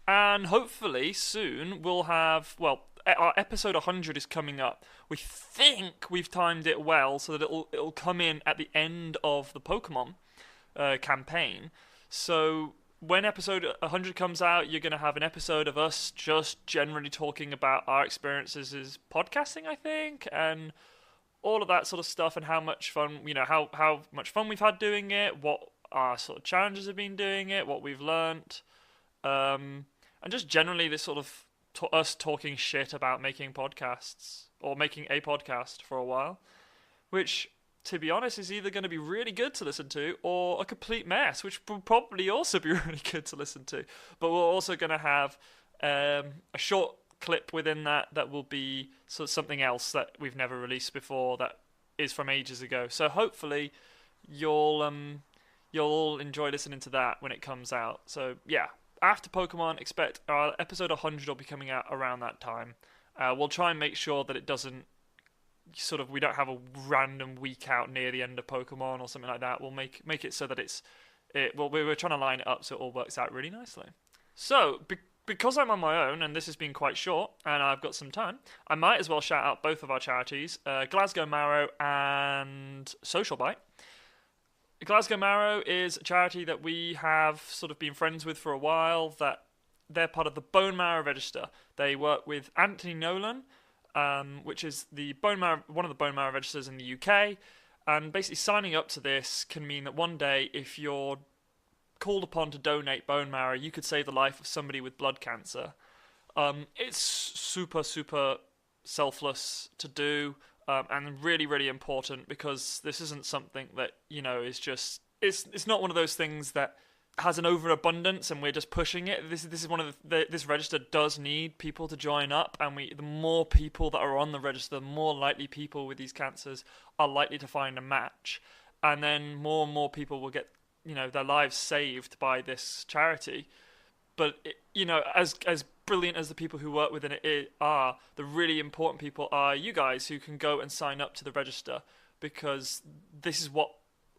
And hopefully soon we'll have, well, our episode 100 is coming up. We think we've timed it well so that it'll come in at the end of the Pokemon campaign. So when episode 100 comes out, you're going to have an episode of us just generally talking about our experiences as podcasting, I think, and all of that sort of stuff, and how much fun, how much fun we've had doing it, what our sort of challenges have been doing it, what we've learnt, and just generally this sort of us talking shit about making podcasts, or making a podcast for a while, which, to be honest, is either going to be really good to listen to or a complete mess, which will probably also be really good to listen to. But we're also going to have a short clip within that will be sort of something else that we've never released before, that is from ages ago. So hopefully you'll enjoy listening to that when it comes out. So yeah, after Pokemon, expect our episode 100 will be coming out around that time. We'll try and make sure that it doesn't we don't have a random week out near the end of Pokemon or something like that. We'll make it so that we're trying to line it up so it all works out really nicely. So because I'm on my own and this has been quite short and I've got some time, I might as well shout out both of our charities, Glasgow Marrow and Social Bite. Glasgow Marrow is a charity that we have sort of been friends with for a while. That they're part of the Bone Marrow Register. They work with Anthony Nolan, which is one of the bone marrow registers in the UK, and basically signing up to this can mean that one day, if you're called upon to donate bone marrow, you could save the life of somebody with blood cancer. It's super, super selfless to do, and really, really important, because this isn't something that, is just, it's not one of those things that has an overabundance and we're just pushing it. This is one of this register does need people to join up, and the more people that are on the register, the more likely people with these cancers are likely to find a match, and then more and more people will get their lives saved by this charity. But as brilliant as the people who work within it are, the really important people are you guys who can go and sign up to the register, because this is what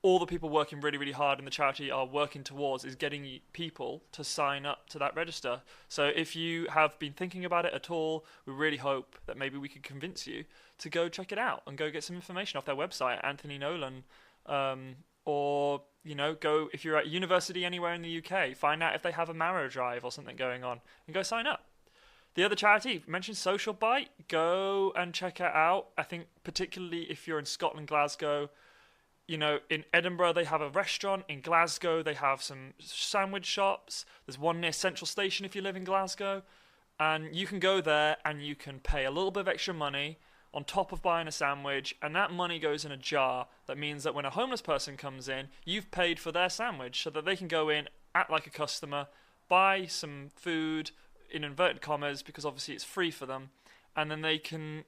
all the people working really, really hard in the charity are working towards, is getting people to sign up to that register. So if you have been thinking about it at all, we really hope that maybe we could convince you to go check it out and go get some information off their website, Anthony Nolan, or go, if you're at university anywhere in the UK, find out if they have a marrow drive or something going on and go sign up. The other charity mentioned, Social Bite, go and check it out. I think particularly if you're in Scotland, Glasgow, in Edinburgh they have a restaurant, in Glasgow they have some sandwich shops, there's one near Central Station if you live in Glasgow, and you can go there and you can pay a little bit of extra money on top of buying a sandwich, and that money goes in a jar. That means that when a homeless person comes in, you've paid for their sandwich, so that they can go in, act like a customer, buy some food, in inverted commas, because obviously it's free for them, and then they can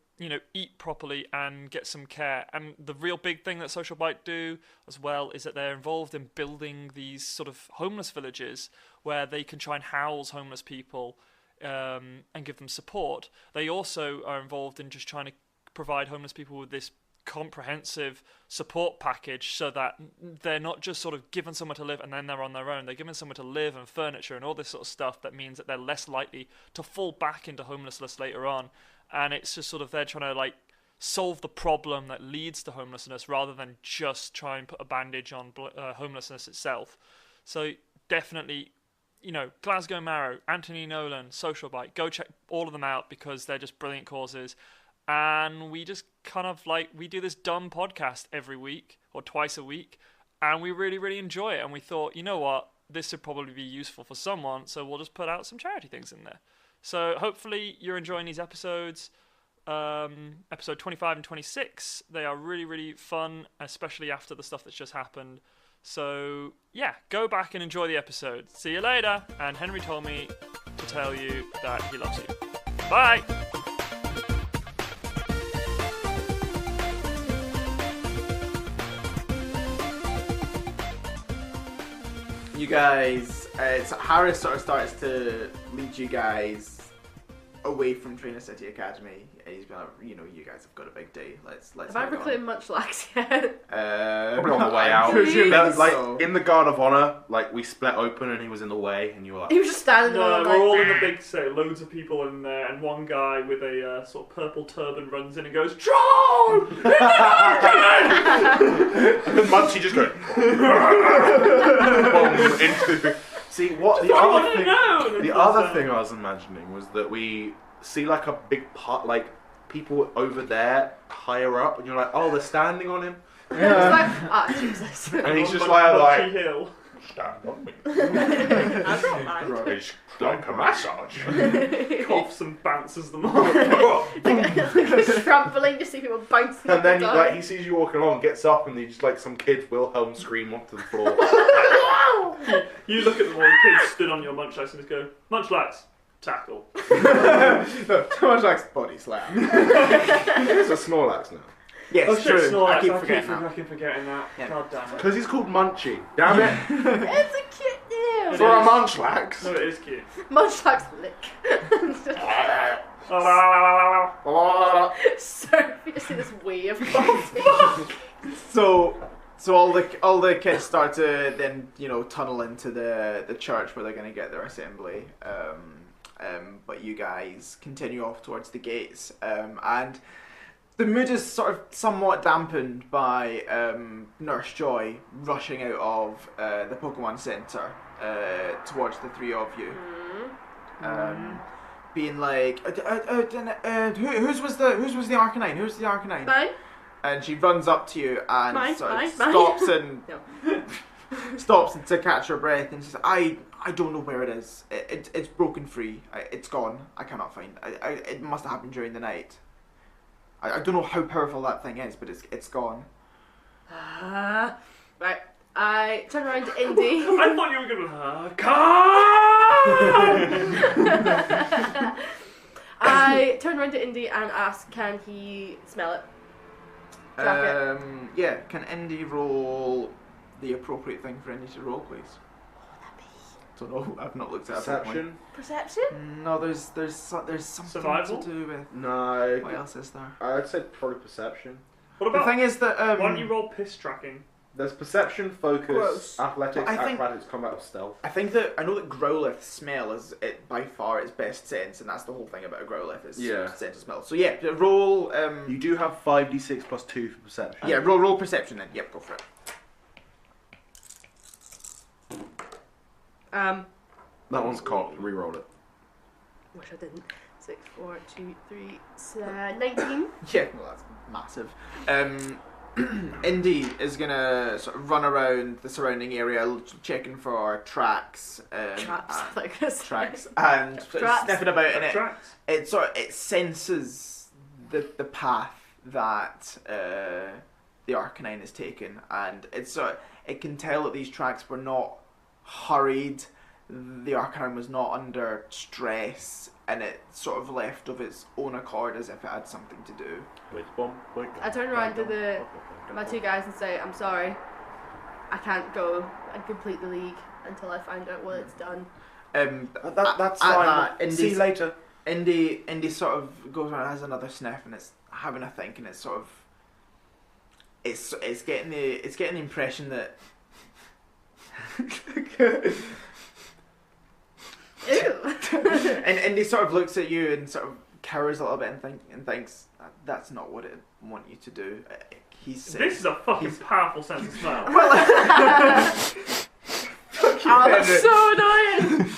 eat properly and get some care. And the real big thing that Social Bite do as well is that they're involved in building these sort of homeless villages where they can try and house homeless people and give them support. They also are involved in just trying to provide homeless people with this comprehensive support package, so that they're not just sort of given somewhere to live and then they're on their own. They're given somewhere to live and furniture and all this sort of stuff that means that they're less likely to fall back into homelessness later on. And it's just sort of they're trying to solve the problem that leads to homelessness rather than just try and put a bandage on homelessness itself. So definitely, Glasgow Marrow, Anthony Nolan, Social Bite, go check all of them out, because they're just brilliant causes. And we just kind of we do this dumb podcast every week or twice a week, and we really, really enjoy it. And we thought, you know what, this would probably be useful for someone, so we'll just put out some charity things in there. So hopefully you're enjoying these episodes. Episode 25 and 26, they are really, really fun, especially after the stuff that's just happened. So yeah, go back and enjoy the episode. See you later. And Henry told me to tell you that he loves you. Bye. You guys, Harris sort of starts to lead you guys away from Trainer City Academy. And he's been like, you know, you guys have got a big day. Let's. Have I head on." reclaimed Munchlax yet? Probably on the way I'm out. presuming That, like so. in the Guard of Honor, like we split open and he was in the way, and you were like, He was just standing No, there we're all in like, the big set, loads of people in there, and one guy with a sort of purple turban runs in and goes, John! and Munchie just goes boom, into. See what the other thing? The other thing I was imagining was that we see like a big part, like people over there higher up, and you're like, oh, they're standing on him, it's like, ah, Jesus. and he's just Bunchy like Hill. stand on me. I don't mind. It's like a massage. Coughs and bounces them off. Like a trampoline, just see people bouncing And up then and he, down. like he sees you walking along, gets up, and he just like some kid Wilhelm scream onto the floor. You look at them all, the kids stood on your Munchlax and just go, Munchlax, tackle. No, too much like body slam. It is a Snorlax now. Yes, Oh shit, true. Snorlax, I keep forgetting that. I keep forgetting that. Yeah. God damn it. Because he's called Munchie. Damn it. It's a cute It name. For a is. Munchlax. No, it is cute. Munchlax lick. So you just see this wave of So all the kids start to then tunnel into the church where they're going to get their assembly. But you guys continue off towards the gates, and the mood is sort of somewhat dampened by Nurse Joy rushing out of the Pokemon Center towards the three of you, being like, "Whose was the Arcanine? Who's the Arcanine?" Mine? And she runs up to you and Mine, sort of mine. stops and No. stops to catch her breath, and says, "I don't know where it is. It's broken free. It's gone. I cannot find. It must have happened during the night. I don't know how powerful that thing is, but it's gone." Right. I turn around to Indy. I thought you were going to I turn around to Indy and ask, can he smell it? Jacket. Yeah. Can Indy roll the appropriate thing for Indy to roll, please? Don't know. I've not looked at it. Perception? Perception? No, there's something Survival? to do with. No. What else is there? I'd say probably perception. What The about, thing is that why don't you roll piss tracking? There's perception, focus, Gross. athletics, I think- acrobatics, combat, stealth. I know that Growlithe smell is by far its best sense, and that's the whole thing about a Growlithe is Yeah. sense of smell. So yeah, roll. You do have 5d6 plus 2 for perception. Yeah, roll perception then. Yep, go for it. That one's cocked. Reroll it. Wish I didn't. 6, 4, 2, 3, 19. Yeah, well, that's massive. Indy is gonna sort of run around the surrounding area, checking for tracks. Traps. Like Tracks and sort of Traps. sniffing about in it. Tracks. It senses the path that the Arcanine has taken, and it can tell that these tracks were not hurried. The Arcanine was not under stress, and it sort of left of its own accord as if it had something to do. I turn around to my two guys and say, I'm sorry, I can't go and complete the league until I find out what it's done. That's at fine. that, See you later. Indy sort of goes around and has another sniff, and it's having a think, and it's sort of it's getting the impression that Ew. and Indy sort of looks at you and sort of cowers a little bit and thinks that's not what it want you to do. He's This is a fucking powerful sense of smell. Oh, that's so annoying.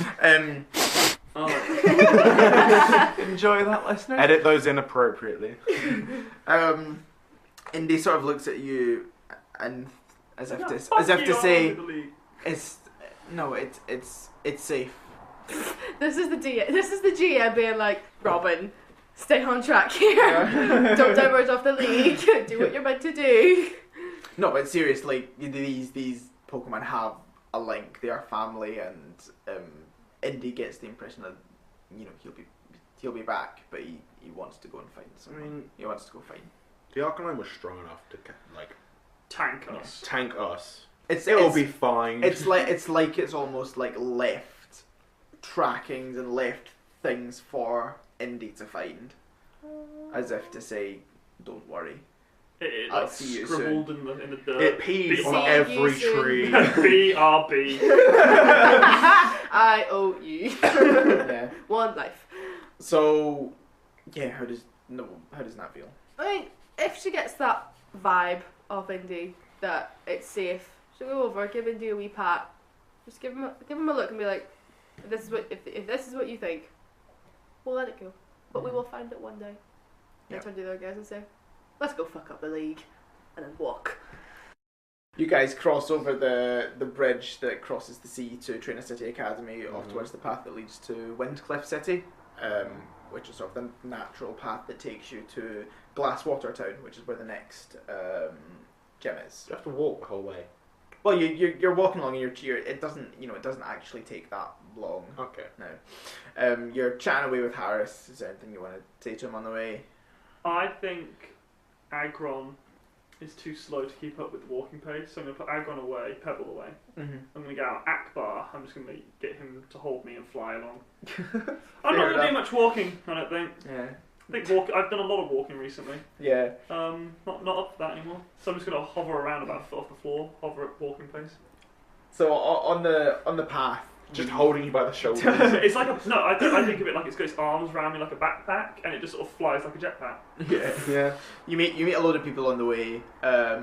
Enjoy that, listener. Edit those inappropriately. Indy sort of looks at you and as if Yeah, to fuck you, I say wanted the league. it's safe. This is the GM being like, Robin, stay on track here. Don't diverge off the league. Do what you're meant to do. No, but seriously, these Pokemon have a link. They are family, and Indy gets the impression that he'll be back, but he wants to go and find someone. He wants to go find. The Arcanine was strong enough to Tank us. tank us. It'll be fine. It's almost like left trackings and left things for Indy to find, as if to say, "Don't worry." It I'll like see you scribbled in the dirt. It pees B- on See every you soon. tree. BRB. I owe you Yeah. one life. So, yeah, how does that feel? I mean, if she gets that vibe of Indy that it's safe, she'll go over, give Indy a wee pat, just give him a look and be like, if this is what you think, we'll let it go, but we will find it one day. Yeah. And turn to the other guys and say, let's go fuck up the league, and then walk. You guys cross over the bridge that crosses the sea to Trainer City Academy off towards the path that leads to Windcliff City, which is sort of the natural path that takes you to Glasswater Town, which is where the next gym is. You have to walk the whole way. Well, you're walking along and it doesn't actually take that long. Okay. No. You're chatting away with Harris. Is there anything you want to say to him on the way? I think Agron is too slow to keep up with the walking pace, so I'm going to put Agron away, Pebble away. Mm-hmm. I'm going to get out Akbar. I'm just going to get him to hold me and fly along. I'm Fair not going to enough. do much walking, I don't think. Yeah. I've done a lot of walking recently. Yeah. Not up for that anymore. So I'm just going to hover around about a foot off the floor, hover at walking pace. So on the path, Just holding you by the shoulders. It's like I think of it like it's got its arms around me like a backpack, and it just sort of flies like a jetpack. Yeah. Yeah. You meet a load of people on the way.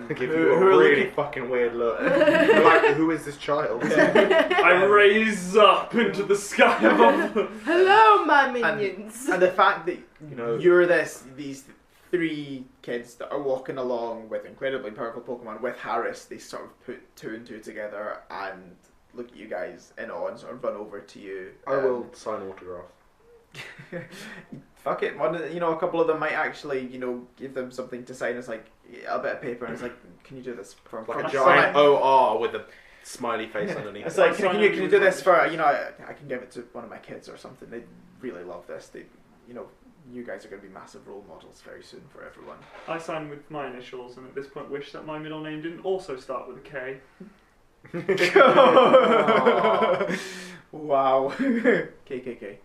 Give who you a are really looking. fucking weird look. You're like, who is this child? I raise up into the sky above them. Hello, my minions. And the fact that You know- you're these three kids that are walking along with incredibly powerful Pokemon with Harris, they sort of put two and two together and look at you guys in awe and sort of run over to you. I will sign autographs. Fuck it, a couple of them might actually, give them something to sign. It's like a bit of paper, and it's like, can you do this for Like a That's giant fine. OR with a smiley face underneath. It's it. like, can you do this for, I can give it to one of my kids or something. They really love this. You guys are going to be massive role models very soon for everyone. I sign with my initials, and at this point wish that my middle name didn't also start with a K. Wow. KKK.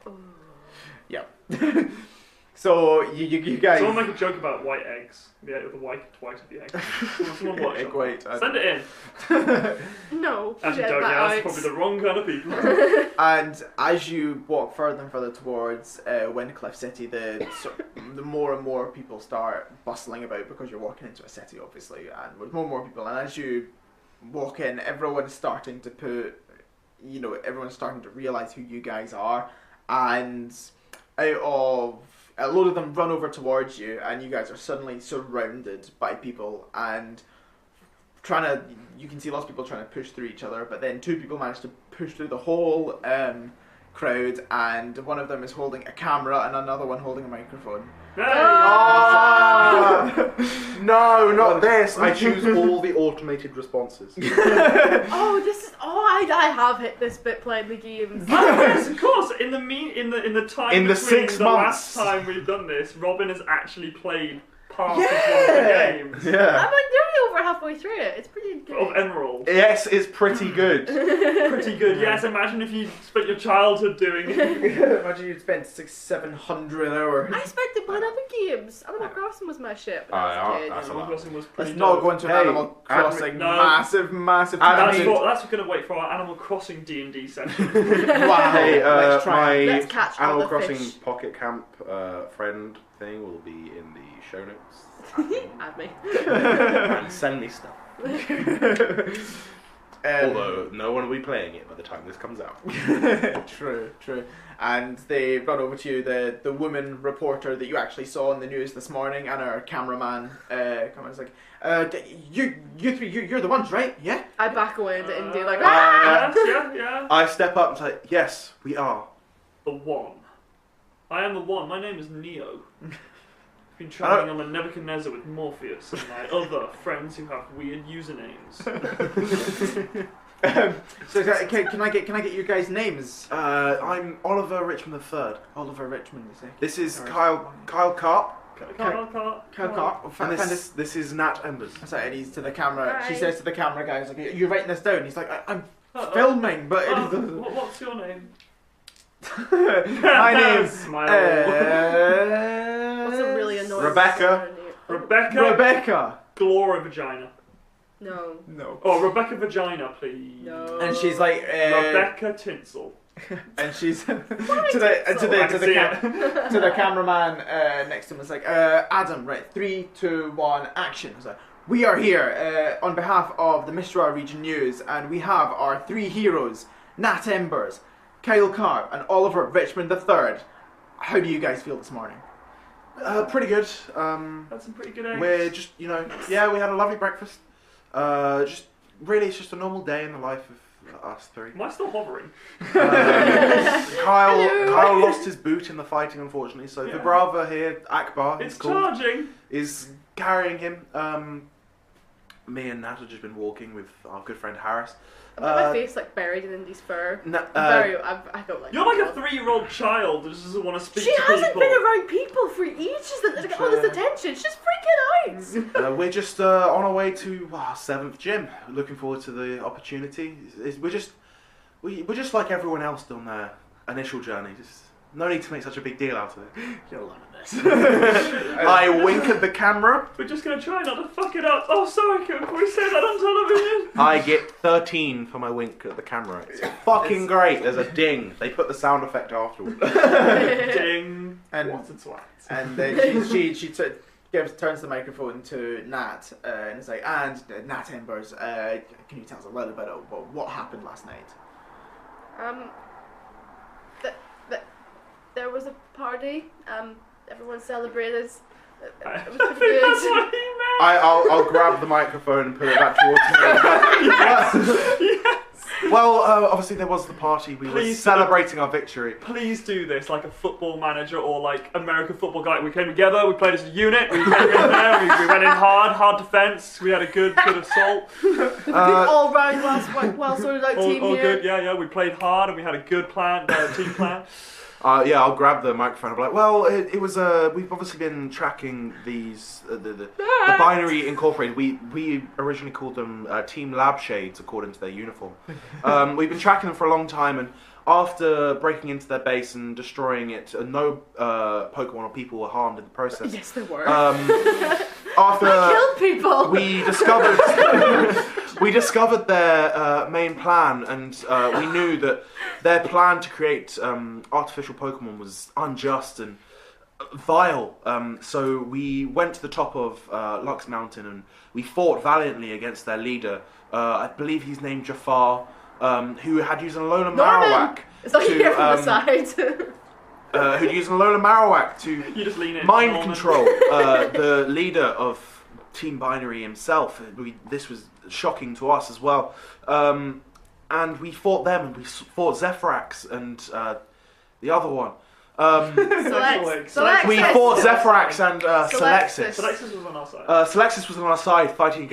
Oh. Yeah. So you guys. Someone make a joke about white eggs. The white of the egg. Someone watch Egg it. white. Send it in. No, Actually, get don't. that Yeah, that's out. probably the wrong kind of people. And as you walk further and further towards Windcliff City, the more and more people start bustling about because you're walking into a city, obviously, and with more and more people. And as you walk in, everyone's starting to realise who you guys are, and out of a load of them run over towards you, and you guys are suddenly surrounded by people and you can see lots of people trying to push through each other, but then two people manage to push through the whole crowd, and one of them is holding a camera and another one holding a microphone. Hey! No, not this. I choose all the automated responses. I have hit this bit playing the games. Oh, yes, of course. In the time In the between 6 the months. last time we've done this, Robin has actually played part of one of the games I'm Yeah. like nearly over halfway through it. It's pretty good. of Emerald. Yes, it's pretty good. Pretty good. Yes, imagine if you spent your childhood doing it. Imagine you'd spent 600-700 hours. I spent it playing other games. Animal Crossing was my shit when I was a kid. That's a Animal lot. Crossing was pretty Let's not dope. go into an Hey, Animal Crossing no. massive Adam, tangent. That's going to wait for our Animal Crossing D&D session. Wow. Hey, Let's try. my Let's catch all Animal the Crossing fish. Pocket Camp friend thing will be in the show notes. Add me. And send me stuff. Um, Although no one will be playing it by the time this comes out. True. And they run over to you, the woman reporter that you actually saw in the news this morning, and our cameraman comes like, you three, you're the ones, right? Yeah? I back away into Indy like, ah! Yeah. I step up and say, yes, we are. The one. I am the one. My name is Neo. I've been travelling on the Nebuchadnezzar with Morpheus and my other friends who have weird usernames. So can I get your guys' names? I'm Oliver Richmond III. Oliver Richmond, you say? This is Alright. Kyle Carp. Kyle Carp. And this is Nat Embers. Sorry, and he's to the camera. She Hi. says to the camera guy, he's like, "You're writing this down." He's like, "I'm Uh-oh. filming," but it is. What's your name? My name. Smile. What's a really annoying Rebecca. Rebecca. Rebecca. Glora Vagina. No. No. Oh, Rebecca Vagina, please. No. And she's like, Rebecca Tinsel. and she's to I can see it. the cameraman next to him is like, Adam, right, 3, 2, 1, action. He's like, we are here on behalf of the Mistral Region News, and we have our 3 heroes, Nat Embers, Kyle Carp, and Oliver Richmond III. How do you guys feel this morning? Pretty good. That's some pretty good eggs. We're just, we had a lovely breakfast. It's just a normal day in the life of us 3. Am I still hovering? Kyle lost his boot in the fighting, unfortunately. So the brother here, Akbar, It's charging. is carrying him. Me and Nat have just been walking with our good friend Harris. I've got my face like buried in Indy's fur. I I don't like. You're like a 3-year-old child that just doesn't want to speak She to people. hasn't been around people for ages. That got all this attention. She's just freaking out. We're just on our way to our 7th gym. Looking forward to the opportunity. We're just like everyone else on their initial journey. Just no need to make such a big deal out of it. You're loving this. I wink at the camera. We're just going to try not to fuck it up. Oh, sorry, can we say that on television? I get 13 for my wink at the camera. It's fucking great. There's a ding. They put the sound effect afterwards. Ding. And What a twat. and she turns the microphone to Nat and is like, and Nat Embers, can you tell us a little bit about what happened last night? There was a party. Everyone celebrated. It I was think pretty that's good. what he meant. I'll grab the microphone and put it back towards me. Yes. Well, obviously there was the party. We were Please celebrating our victory. Please do this like a football manager or like American football guy. We came together, we played as a unit, we came in there, we went in hard defence, we had a good assault. All round well sorted out team All here. good, yeah, we played hard and we had a good plan, team plan. I'll grab the microphone and be like, well, it was, we've obviously been tracking these, the Binary Incorporated, we originally called them Team Lab Shades according to their uniform. We've been tracking them for a long time, and after breaking into their base and destroying it, no Pokemon or people were harmed in the process. Yes, there were. After I killed people. we discovered their main plan, and we knew that their plan to create artificial Pokemon was unjust and vile. So we went to the top of Lux Mountain and we fought valiantly against their leader. I believe he's named Jafar, who had used Alola Marowak. It's like here from the side. Who'd used Alola Marowak to You just lean in. mind Norman. control the leader of Team Binary himself. This was shocking to us as well. And we fought them, and we fought Zephyrax and the other one. Selexis. We fought Zephyrax and Selexis. Alexis was on our side. Selexis was on our side, fighting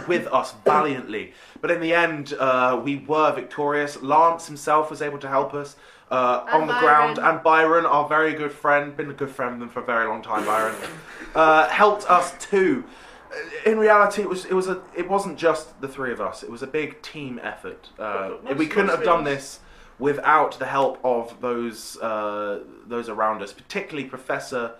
with us valiantly. But in the end, we were victorious. Lance himself was able to help us on the ground, and Byron, our very good friend, been a good friend with them for a very long time. Byron helped us too. In reality, it wasn't just the 3 of us. It was a big team effort. We couldn't have done this without the help of those around us, particularly Professor.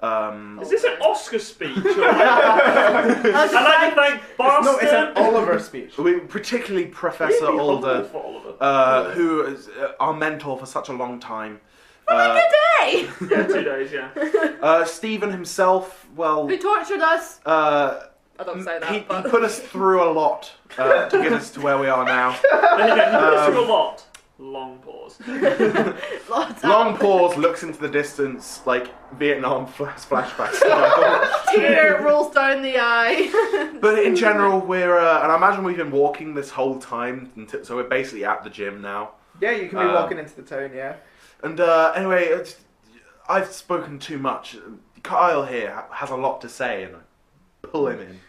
Is this an Oscar speech? I'd like to thank Boston. No, it's an Oliver speech. Particularly Professor Really Alder, humble for Oliver. who is our mentor for such a long time. Like a day. Yeah, 2 days, yeah. Stephen himself, well, Who tortured us? I don't say that. he but put us through a lot to get us to where we are now. Then again, he put us through a lot. Long pause. Long pause, looks into the distance, like Vietnam flashbacks. Tear rolls down the eye. But in general, we're, and I imagine we've been walking this whole time, so we're basically at the gym now. Yeah, you can be walking into the town, yeah. And anyway, I've spoken too much. Kyle here has a lot to say, and I pull him in.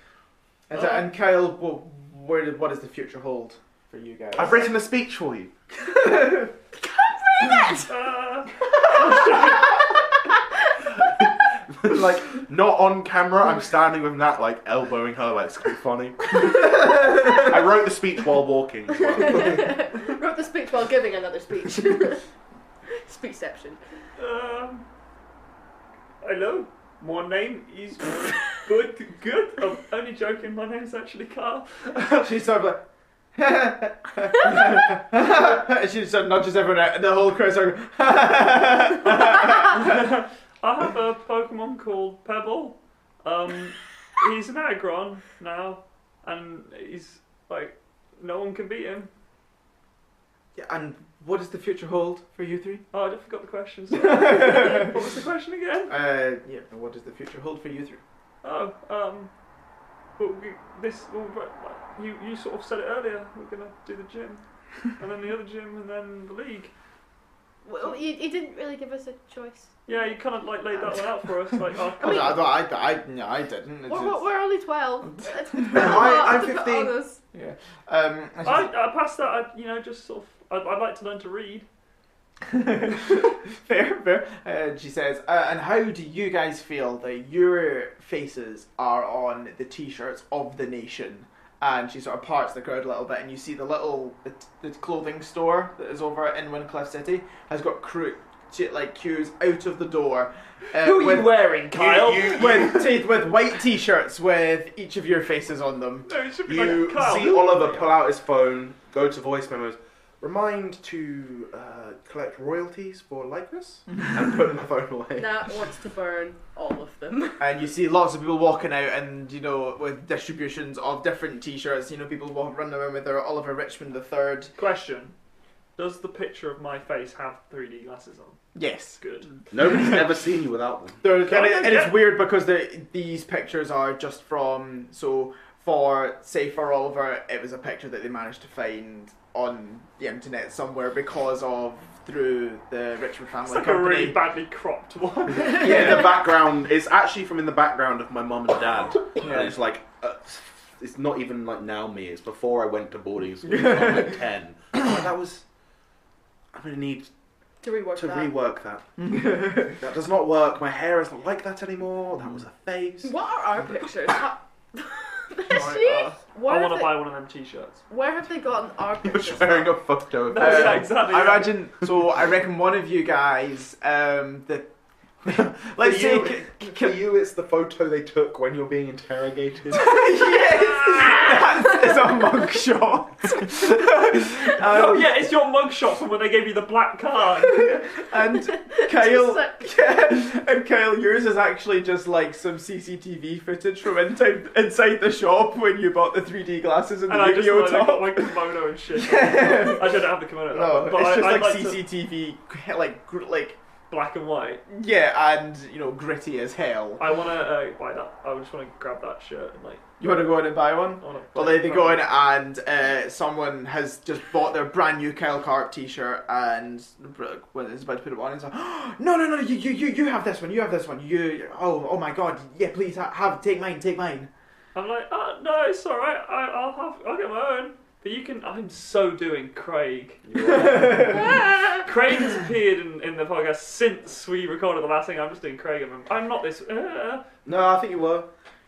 And Kyle, what does the future hold for you guys? I've written a speech for you. Like, not on camera, I'm standing with Nat, like, elbowing her, like, it's gonna be funny. I wrote the speech while walking as well. Wrote the speech while giving another speech. Perception. Hello. My name is Good. I'm only joking. My name's actually Carl. She's sort of like. She sort of nudges everyone out, and the whole crowd sort of. I have a Pokemon called Pebble. He's an Aggron now, and he's like, no one can beat him. Yeah, and what does the future hold for you three? Oh, I forgot the question. Sorry. What was the question again? Yeah, what does the future hold for you three? Oh, you sort of said it earlier. We're gonna do the gym, and then the other gym, and then the league. Well, you didn't really give us a choice. Yeah, you kind of like laid that one out for us. Like, oh, I mean- I didn't. It's We're only 12. I'm 15. yeah. I passed that. Just sort of. I'd like to learn to read. Fair. She says, and how do you guys feel that your faces are on the t-shirts of the nation? And she sort of parts the crowd a little bit, and you see the clothing store that is over in Wincliff City has got queues out of the door. Who are you wearing, Kyle? with white t-shirts with each of your faces on them. No, it should be You like Kyle. see Oliver pull out his phone, go to voice memos, remind to collect royalties for likeness, and put the phone away. Nat wants to burn all of them. And you see lots of people walking out, and with distributions of different t-shirts. People running around with their Oliver Richmond III. Question: does the picture of my face have 3D glasses on? Yes. Good. Nobody's ever seen you without them. And it's weird because these pictures are just from for Oliver, it was a picture that they managed to find on the internet somewhere because of through the Richmond family It's like company. a really badly cropped one. Yeah, the background. It's actually from in the background of my mum and dad. And it's like, it's not even like now me. It's before I went to boarding school. When I was like 10. I'm gonna need To rework that. rework that. That does not work. My hair is not like that anymore. That was a face. What are our pictures? I want to buy one of them t-shirts. Where have they gotten our You're pictures? sharing a photo of No, yeah, exactly. I yeah. imagine. So I reckon one of you guys, let's for say, you, for you, it's the photo they took when you're being interrogated. yes, it's a mugshot. Oh yeah, it's your mugshot from when they gave you the black card. And Kyle, Just and Kyle, yours is actually just like some CCTV footage from inside the shop when you bought the 3D glasses and the And I just video like, got top. my kimono and shit. I don't have the kimono. No, but it's just I'd like to- CCTV, like black and white. yeah, and gritty as hell. I want to buy that. I just want to grab that shirt and like. You want to go in and buy one? I wanna Well, they go in and someone has just bought their brand new Kyle Carp t-shirt and when it's about to put it on, it's like, oh, no, you have this one, oh my god, yeah, please take mine. I'm like, oh no, it's all right. I'll get my own. But you can. I'm so doing Craig. Craig has appeared in the podcast since we recorded the last thing. I'm just doing Craig. I'm not this. No, I think you were.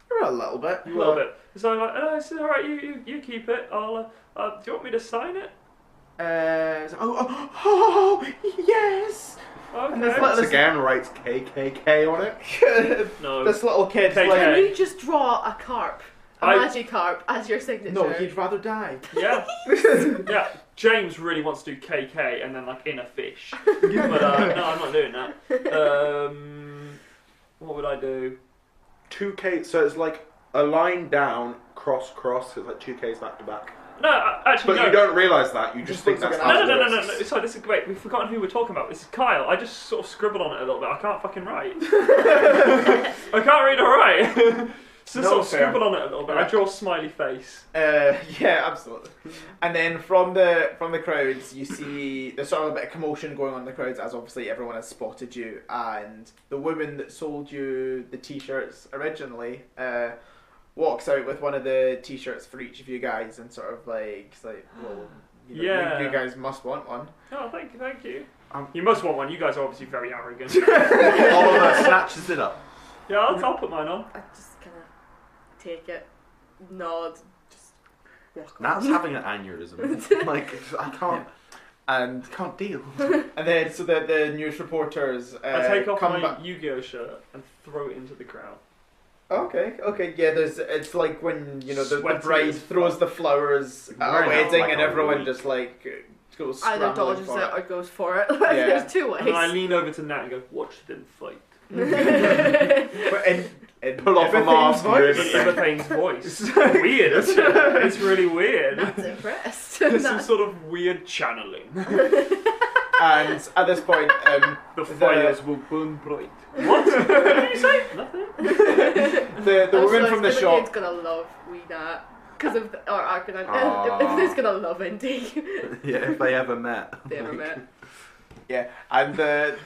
You're a little bit. A little bit. So I'm like, oh, it's all right. You keep it. I'll. Do you want me to sign it? Oh, yes. Okay. And there's Once this, again, writes KKK on it. No. this little kid's KK. like, Can you just draw a carp? A Magikarp as your signature? no, he'd rather die. Yeah. Yeah. James really wants to do KK and then like in a fish. But no, I'm not doing that. What would I do? 2K, so it's like a line down, cross, so it's like 2Ks back to back. No, actually, But no. you don't realise that, you just think looks that's like how an it No. works. Sorry, this is great. We've forgotten who we're talking about. This is Kyle. I just sort of scribbled on it a little bit. I can't fucking write. I can't read or write. So No, sort of fair. scribble on it a little bit. I draw a smiley face. Yeah, absolutely. And then from the crowds, you see there's sort of a bit of commotion going on in the crowds as obviously everyone has spotted you, and the woman that sold you the t-shirts originally walks out with one of the t-shirts for each of you guys, and sort of like, well, Yeah. you guys must want one. Oh, thank you. You must want one. You guys are obviously very arrogant. Oliver snatches it up. Yeah, I'll put mine on. I just kind of take it, nod, just walk Nat's on. having an aneurysm. Like, I can't. and Can't deal. and then so the news reporters I take off come my back. Yu-Gi-Oh shirt and throw it into the crowd. Okay, yeah. It's like when the Sweaty bride as throws fuck. the flowers at a Right, wedding, like and a everyone week. just like goes Either scrambling dodges for it or goes for it. Like, Yeah. there's two And then I ways. lean over to Nat and go, "Watch them fight." But in Pull off a Ivathane's mask, voice. you In Ivathane's voice. Weird, isn't it? It's really weird. That's impressed. There's some sort of weird channeling. And at this point, The fires will burn bright. What? What did you say? Nothing. the woman from the shop. It's gonna love Nat because of or Arcanine. Aw. If gonna love Indy. Yeah, if they ever met. They ever met. Yeah, and the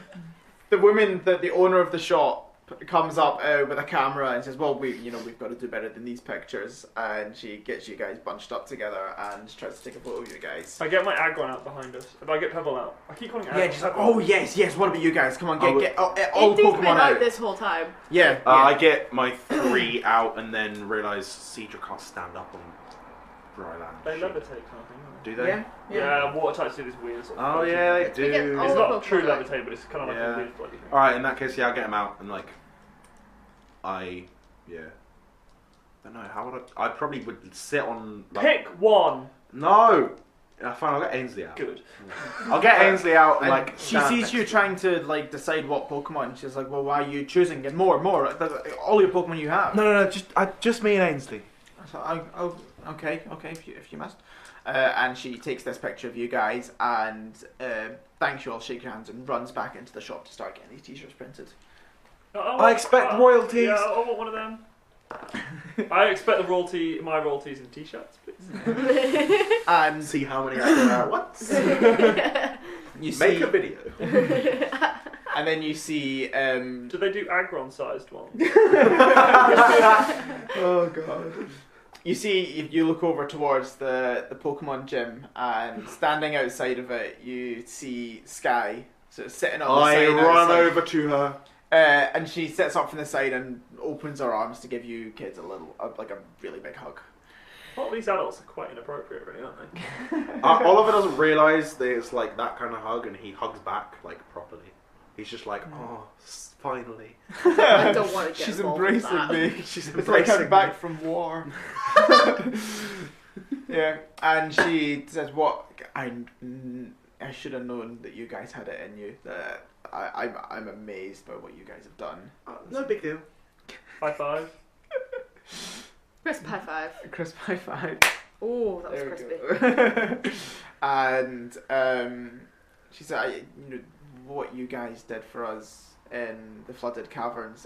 woman, the owner of the shop, comes up with a camera and says, "Well, we've got to do better than these pictures." And she gets you guys bunched up together and tries to take a photo of you guys. I get my Aggron out behind us. If I get Pebble out, I keep calling it Aggron. Yeah, she's like, "Oh yes. What about you guys? Come on, Oh, get all Indy's been Pokemon out out." this whole time. Yeah, I get my 3 out and then realise Cedra can't stand up on dry land. They Shit. levitate, kind of thing. Don't Do they? they? yeah. Water types do this weird sort of Oh floating yeah, they thing. We get do. all It's the not Pokemon true out. levitate, but it's kind of like Yeah. a weird floaty thing. Alright, in that case, yeah, I'll get them out and like, yeah. I don't know, how would I probably would sit on, like, Pick one. no! Fine, I'll get Ainsley out. Good. I'll get Ainsley out and And like, she stand sees next you to trying to like decide what Pokemon. She's like, "Well, why are you choosing? Get more. All your Pokemon you have." No, just me and Ainsley. So okay, if you must. And she takes this picture of you guys and thanks you all, shake your hands, and runs back into the shop to start getting these t-shirts printed. I expect royalties. Yeah, I want one of them. I expect my royalties in t-shirts, please. And See how many I can out. What? you see, Make a video. and then you see. Do they do Aggron-sized ones? Oh god. You see, if you look over towards the Pokemon gym, and standing outside of it, you see Sky, sort of sitting on the I side run outside. over to her. And she sits up from the side and opens her arms to give you kids a really big hug. A lot of these adults are quite inappropriate, really, aren't they? Oliver doesn't realise that it's like that kind of hug, and he hugs back like properly. He's just like, oh, finally. I don't want to get She's involved with embracing that. me. She's It's like I'm embracing back me. from war. Yeah, and she says, "What? I should have known that you guys had it in you. That I'm amazed by what you guys have done." No big deal. High five. Crisp high five. Crisp high five. Oh, that was There crispy. we go. And she said, "What you guys did for us in the flooded caverns,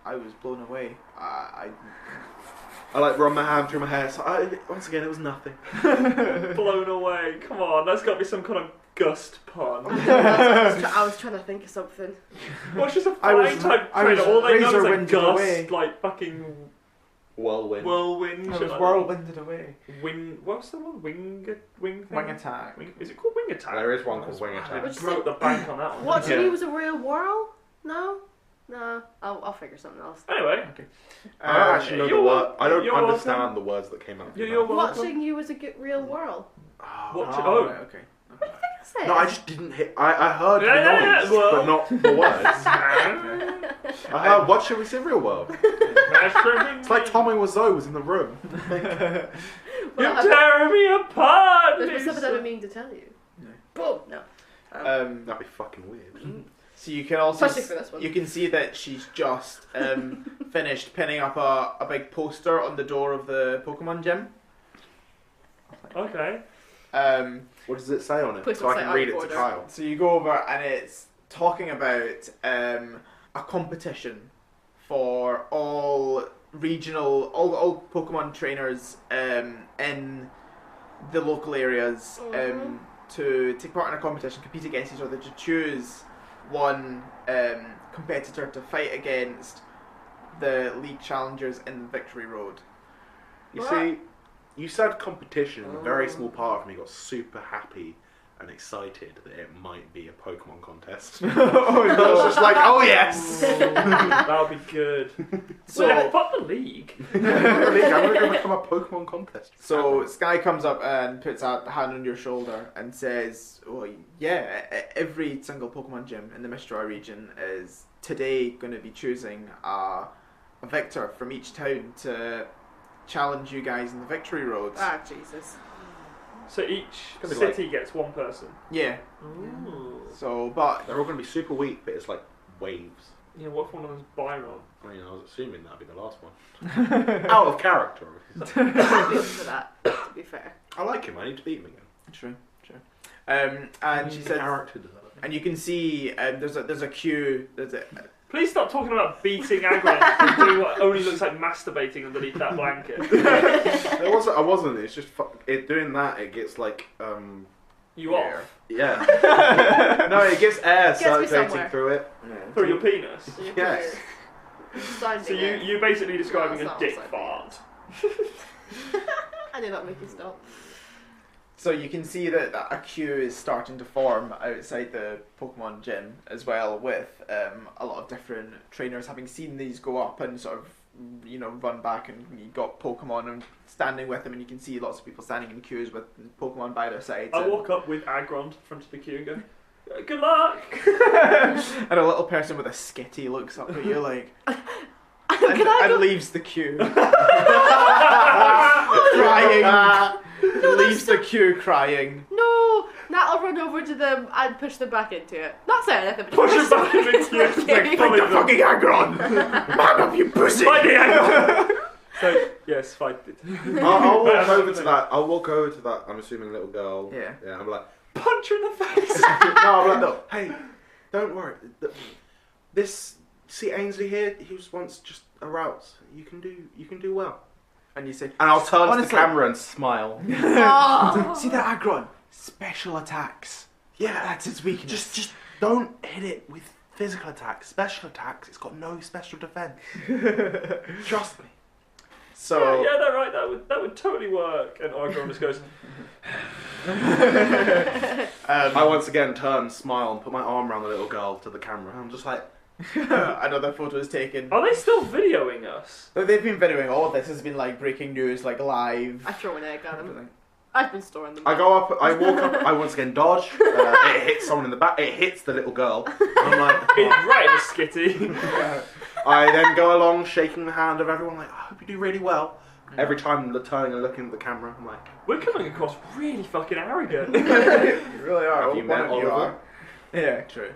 I was blown away. I I like run my hand through my hair. So once again, it was nothing. Blown away. Come on, that's got to be some kind of gust pun. I was trying to think of something. Well, she's a I was- flying type I was trainer. All they know razor is a winded gust, away. like fucking Whirlwind. whirlwind. I shit was like whirlwinded away. that. Wing. What's the one? Wing thing? Wing attack. Is it called wing attack? There is one called Wing I Attack. Which broke the bank on that one. What? Yeah. He was a real whirl? No. I'll figure something else. Anyway, I don't actually know the you're word. wel- I don't you're understand welcome. the words that came out. of You're your mouth. welcome. Watching you was a real whirl. Watch it. Oh, Oh. right, okay. That's it. No, I just didn't hit. I heard Yeah, the yeah, noise, well. but not the words. I heard, what should we say, real world? It's like Tommy Wiseau was in the room. You're Well, tearing me apart. there's something Lisa. I mean to tell you. No. Boom. No. That'd be fucking weird. So you can also Especially for this one. you can see that she's just finished pinning up a big poster on the door of the Pokemon gym. Okay. What does it say on it? Please So don't I say can read out it of to order. Kyle. So you go over and it's talking about a competition for all regional, all Pokemon trainers in the local areas Mhm. to take part in a competition, compete against each other, to choose one competitor to fight against the league challengers in Victory Road. You What? see, you said competition, and a very Oh. small part of me got super happy and excited that it might be a Pokemon contest. Oh, I was no. just like, oh yes! That would be good. So- Well, fuck the league. I'm going to become a Pokemon contest. So Sky comes up and puts a hand on your shoulder and says, "Oh yeah, every single Pokemon gym in the Mistral region is today going to be choosing a victor from each town to challenge you guys in the victory roads." Ah, Jesus. So each gonna be city gets one person. Yeah. Ooh. So, but They're all going to be super weak, but it's like waves. Yeah, what if one of them's Byron? I mean, I was assuming that'd be the last one. Out of character. I'd be up for that, to be fair. I like him. I need to beat him again. true. And she said, character development. and you can see there's a queue. Please stop talking about beating Agron and doing what only looks like masturbating underneath that blanket. There wasn't. I wasn't. It's just doing that. It gets like You off? Yeah. No, it gets air Gets me circulating somewhere. through it. Through your penis? Yes. So you're basically describing No, a it's dick not fart. I did not make you stop. So you can see that a queue is starting to form outside the Pokemon gym as well, with a lot of different trainers having seen these go up and sort of, run back, and you got Pokemon and standing with them, and you can see lots of people standing in queues with Pokemon by their sides. I and, walk up with Agron in front of the queue and go, good luck! and a little person with a skitty looks up at you like, Can I and go? leaves the queue. Crying. Leaves the queue crying. No! Now I'll run over to them and push them back into it. Not saying anything, but Push them back in the queue. Okay. Like, follow them. Fucking Aggron! Man up, you pussy! Fight the Agron! So, yes, fight it. I'll walk over to that. I'll walk over to that. I'm assuming little girl. Yeah. Yeah. I'm like, Punch her in the face! no. I'm like, no. Hey, don't worry. See Ainsley here. He was once just a route. You can do well. And you say, And I'll turn to Honestly- the camera and smile. Oh. see that Aggron? Special attacks. Yeah. That's its weakness. Just don't hit it with physical attacks. Special attacks. It's got no special defense. Trust me. So Yeah, they're right. That would totally work. And Agron just goes, I once again turn, smile, and put my arm around the little girl to the camera. I'm just like, another photo is taken. are they still videoing us? They've been videoing all of this. Has been like breaking news, like live. I throw an egg at them. Everything. I've been storing them. I go up, I walk up, I once again dodge. It hits someone in the back. It hits the little girl. I'm like, Right in the skitty. I then go along, shaking the hand of everyone. Like, I hope you do really well. Every time turning and looking at the camera, I'm like, We're coming across really fucking arrogant. You really are. Have you One met of you Oliver? are. Yeah, true.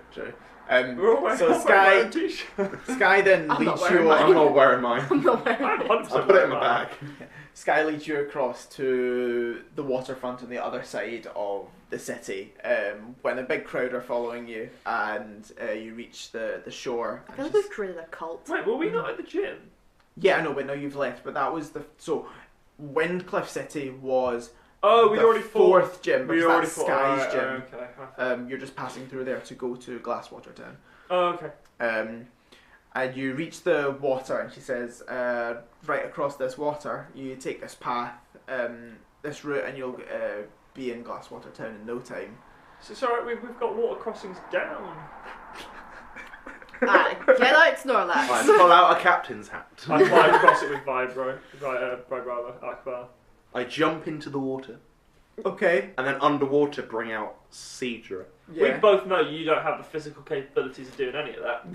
We're all wearing So I'm wearing Sky, a t-shirt. Sky then I'm not leads wearing you. mine. I'm not wearing mine. I'm not wearing I'm 100% I put it in my wearing bag. Sky leads you across to the waterfront on the other side of the city, when a big crowd are following you, and you reach the shore. I feel and like she's- we've created a cult. Wait, were we not at the gym? Yeah, I know, but now you've left. But that was so. Windcliff City was Oh, we the already fought. fourth gym, We because already that's fought. Sky's gym. Okay. You're just passing through there to go to Glasswater Town. Oh, okay. And you reach the water, and she says, right across this water, you take this path, this route, and you'll be in Glasswater Town in no time. So it's alright, we've got water crossings down. Alright, get out, Snorlax. I pull out a captain's hat. I fly across it with Vibro. Vibro, Akbar. I jump into the water, Okay. and then underwater bring out Seadra. We both know you don't have the physical capabilities of doing any of that.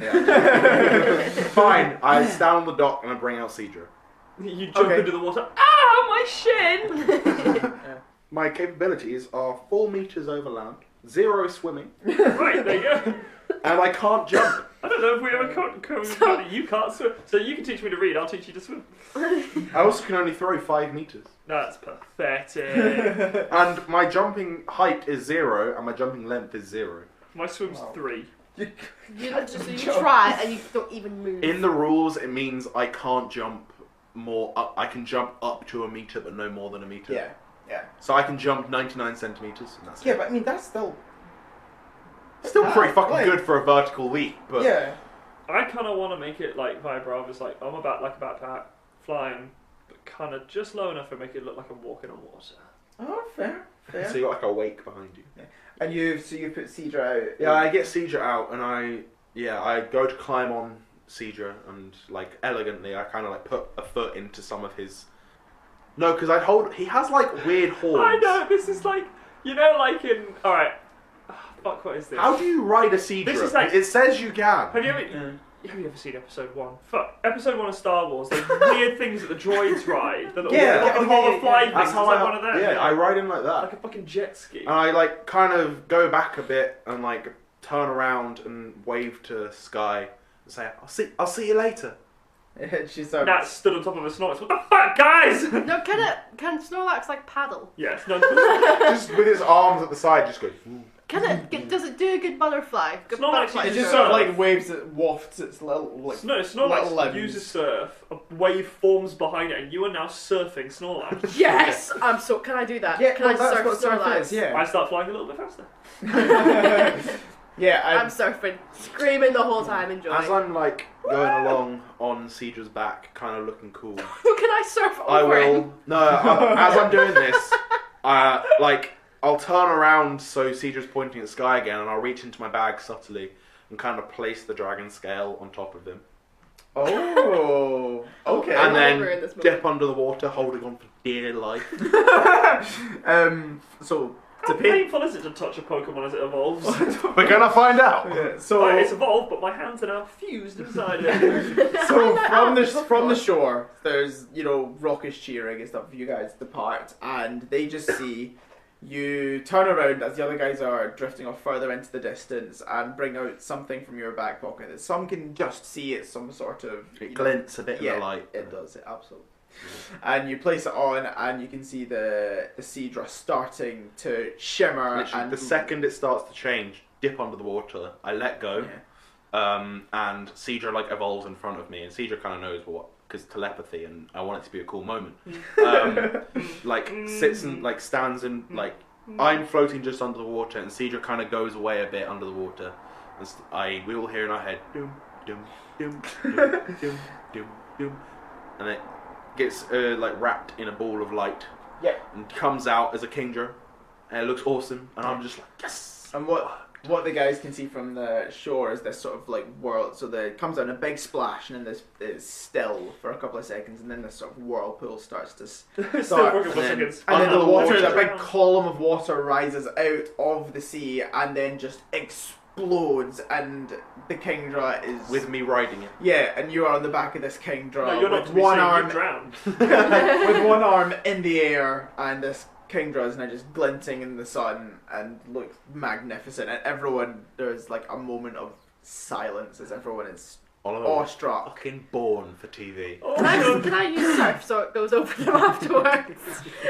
Fine, I stand on the dock and I bring out Seadra. You jump Okay. into the water. Ah, my shin! My capabilities are 4 meters over land, 0 swimming, Right, there you go. and I can't jump. I don't know if we ever come that you can't swim. So you can teach me to read, I'll teach you to swim. I also can only throw 5 meters. That's pathetic. And my jumping height is 0, and my jumping length is 0. My swim's 3. You try and you don't even move. In the rules, it means I can't jump more up. I can jump up to 1 meter, but no more than 1 meter. Yeah. So I can jump 99 centimeters, and that's Yeah, it. but I mean that's still. Still pretty fucking like- good for a vertical leap, but Yeah. I kind of want to make it like Vibro. It's like I'm about like a backpack flying, but kind of just low enough to make it look like I'm walking on water. Oh, fair. Yeah. So you got like a wake behind you. And you put Cedra out. Yeah, I get Cedra out and I go to climb on Cedra and like elegantly I kind of like put a foot into some of his. No, because he has like weird horns. I know, this is like, you know, like in, alright, fuck, what is this? How do you ride a Cedra? This is like- It says you can. Have you ever seen episode 1? Fuck, episode 1 of Star Wars, the weird things that the droids ride, the little hoverfly things, That's it's how like I. one of them. Yeah, I ride him like that. Like a fucking jet ski. And I like kind of go back a bit and like turn around and wave to Sky and say, I'll see you later. She's Nat stood on top of a Snorlax. What the fuck, guys? No, can Snorlax like paddle? Yes, no. Just with his arms at the side, just goes. Ooh. Does it do a good butterfly? Good Snorlax butterfly It uses just stroke? sort of like waves, it wafts its little like. No, little Snorlax limbs. uses surf, a wave forms behind it, and you are now surfing Snorlax. Yes, I'm so. Can I do that? Yeah, can I that's surf what surf Snorlax? is. Yeah. I start flying a little bit faster. Yeah, I'm surfing, screaming the whole time, enjoying. As I'm like going along on Cedra's back, kind of looking cool. Can I surf over I will. him? No, as I'm doing this, like I'll turn around so Cedra's pointing at Sky again, and I'll reach into my bag subtly and kind of place the dragon scale on top of him, Oh, okay. and I'm over in then this moment. dip under the water, holding on for dear life. So How to paint. painful is it to touch a Pokemon as it evolves? We're gonna find out. Yeah, so Right, it's evolved, but my hands are now fused inside it. So I from the shore, there's raucous cheering and stuff. You guys depart, and they just see you turn around as the other guys are drifting off further into the distance, and bring out something from your back pocket that some can just see. It's some sort of It glints a bit in the light. It does. It absolutely. And you place it on, and you can see the Cedra starting to shimmer. Literally, And the second it starts to change, dip under the water. I let go, and Cedra like evolves in front of me, and Cedra kind of knows what, because telepathy, and I want it to be a cool moment. Like sits and like stands and like I'm floating just under the water, and Cedra kind of goes away a bit under the water, and we all hear in our head doom doom doom doom doom doom doom, and it gets like wrapped in a ball of light. Yeah. And comes out as a Kingdra, and it looks awesome, and I'm just like, yes! And what the guys can see from the shore is this sort of like whirl. So it comes out in a big splash, and then this is still for a couple of seconds, and then this sort of whirlpool starts to Still for a start. couple of and then- seconds. And then Under the the water, water. that big column of water rises out of the sea, and then just explodes, and the Kingdra is With me riding it. Yeah, and you are on the back of this Kingdra No, you're not with to be one saying arm you drowned. with one arm in the air, and this Kingdra is now just glinting in the sun and looks magnificent. And there's like a moment of silence as everyone is Oliver was awestruck. fucking born for TV. Oh, Can I use surf so it goes over them afterwards?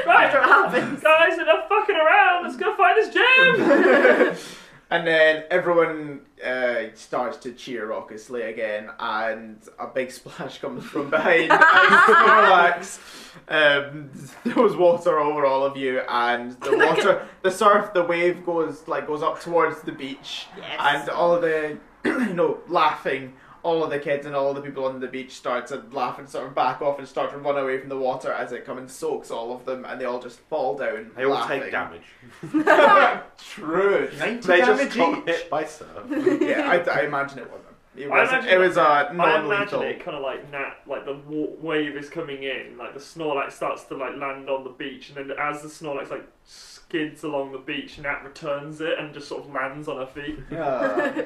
Right. After it happens. guys, enough fucking around. Let's go find this gem. And then everyone starts to cheer raucously again, and a big splash comes from behind Snorlax. Throws water over all of you, and the wave goes up towards the beach, Yes. and all of the laughing. All of the kids and all of the people on the beach start to laugh and sort of back off and start to run away from the water as it comes and soaks all of them, and they all just fall down. They all laughing. take damage. True. 90 They damage just got each. hit by surf. Yeah, I imagine it wasn't. It I was. imagine It was I imagine non-lethal. it kind of like like the wave is coming in, like the Snorlax starts to like land on the beach, and then as the Snorlax like skids along the beach, Nat returns it and just sort of lands on her feet. Yeah.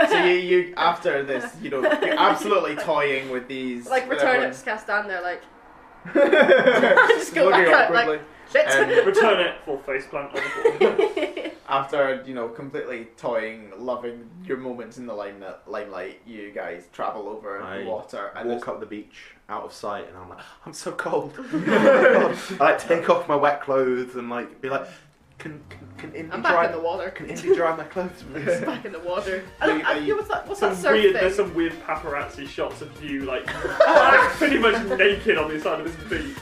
So you after this, you're absolutely toying with these. Like with return it, everyone. just cast stand there like Just go back out, like- awkwardly. shit. Return it, full face plant on the floor. After completely toying, loving your moments in the limelight, you guys travel over I the water and Walk up the beach out of sight, and I'm like, I'm so cold. I like take off my wet clothes and like be like, can Indy I'm dry? back in the water. Can Indy dry my clothes, please? Back in the water. Are you- What's that surf There's thing? some weird paparazzi shots of you like pretty much naked on the side of this beach.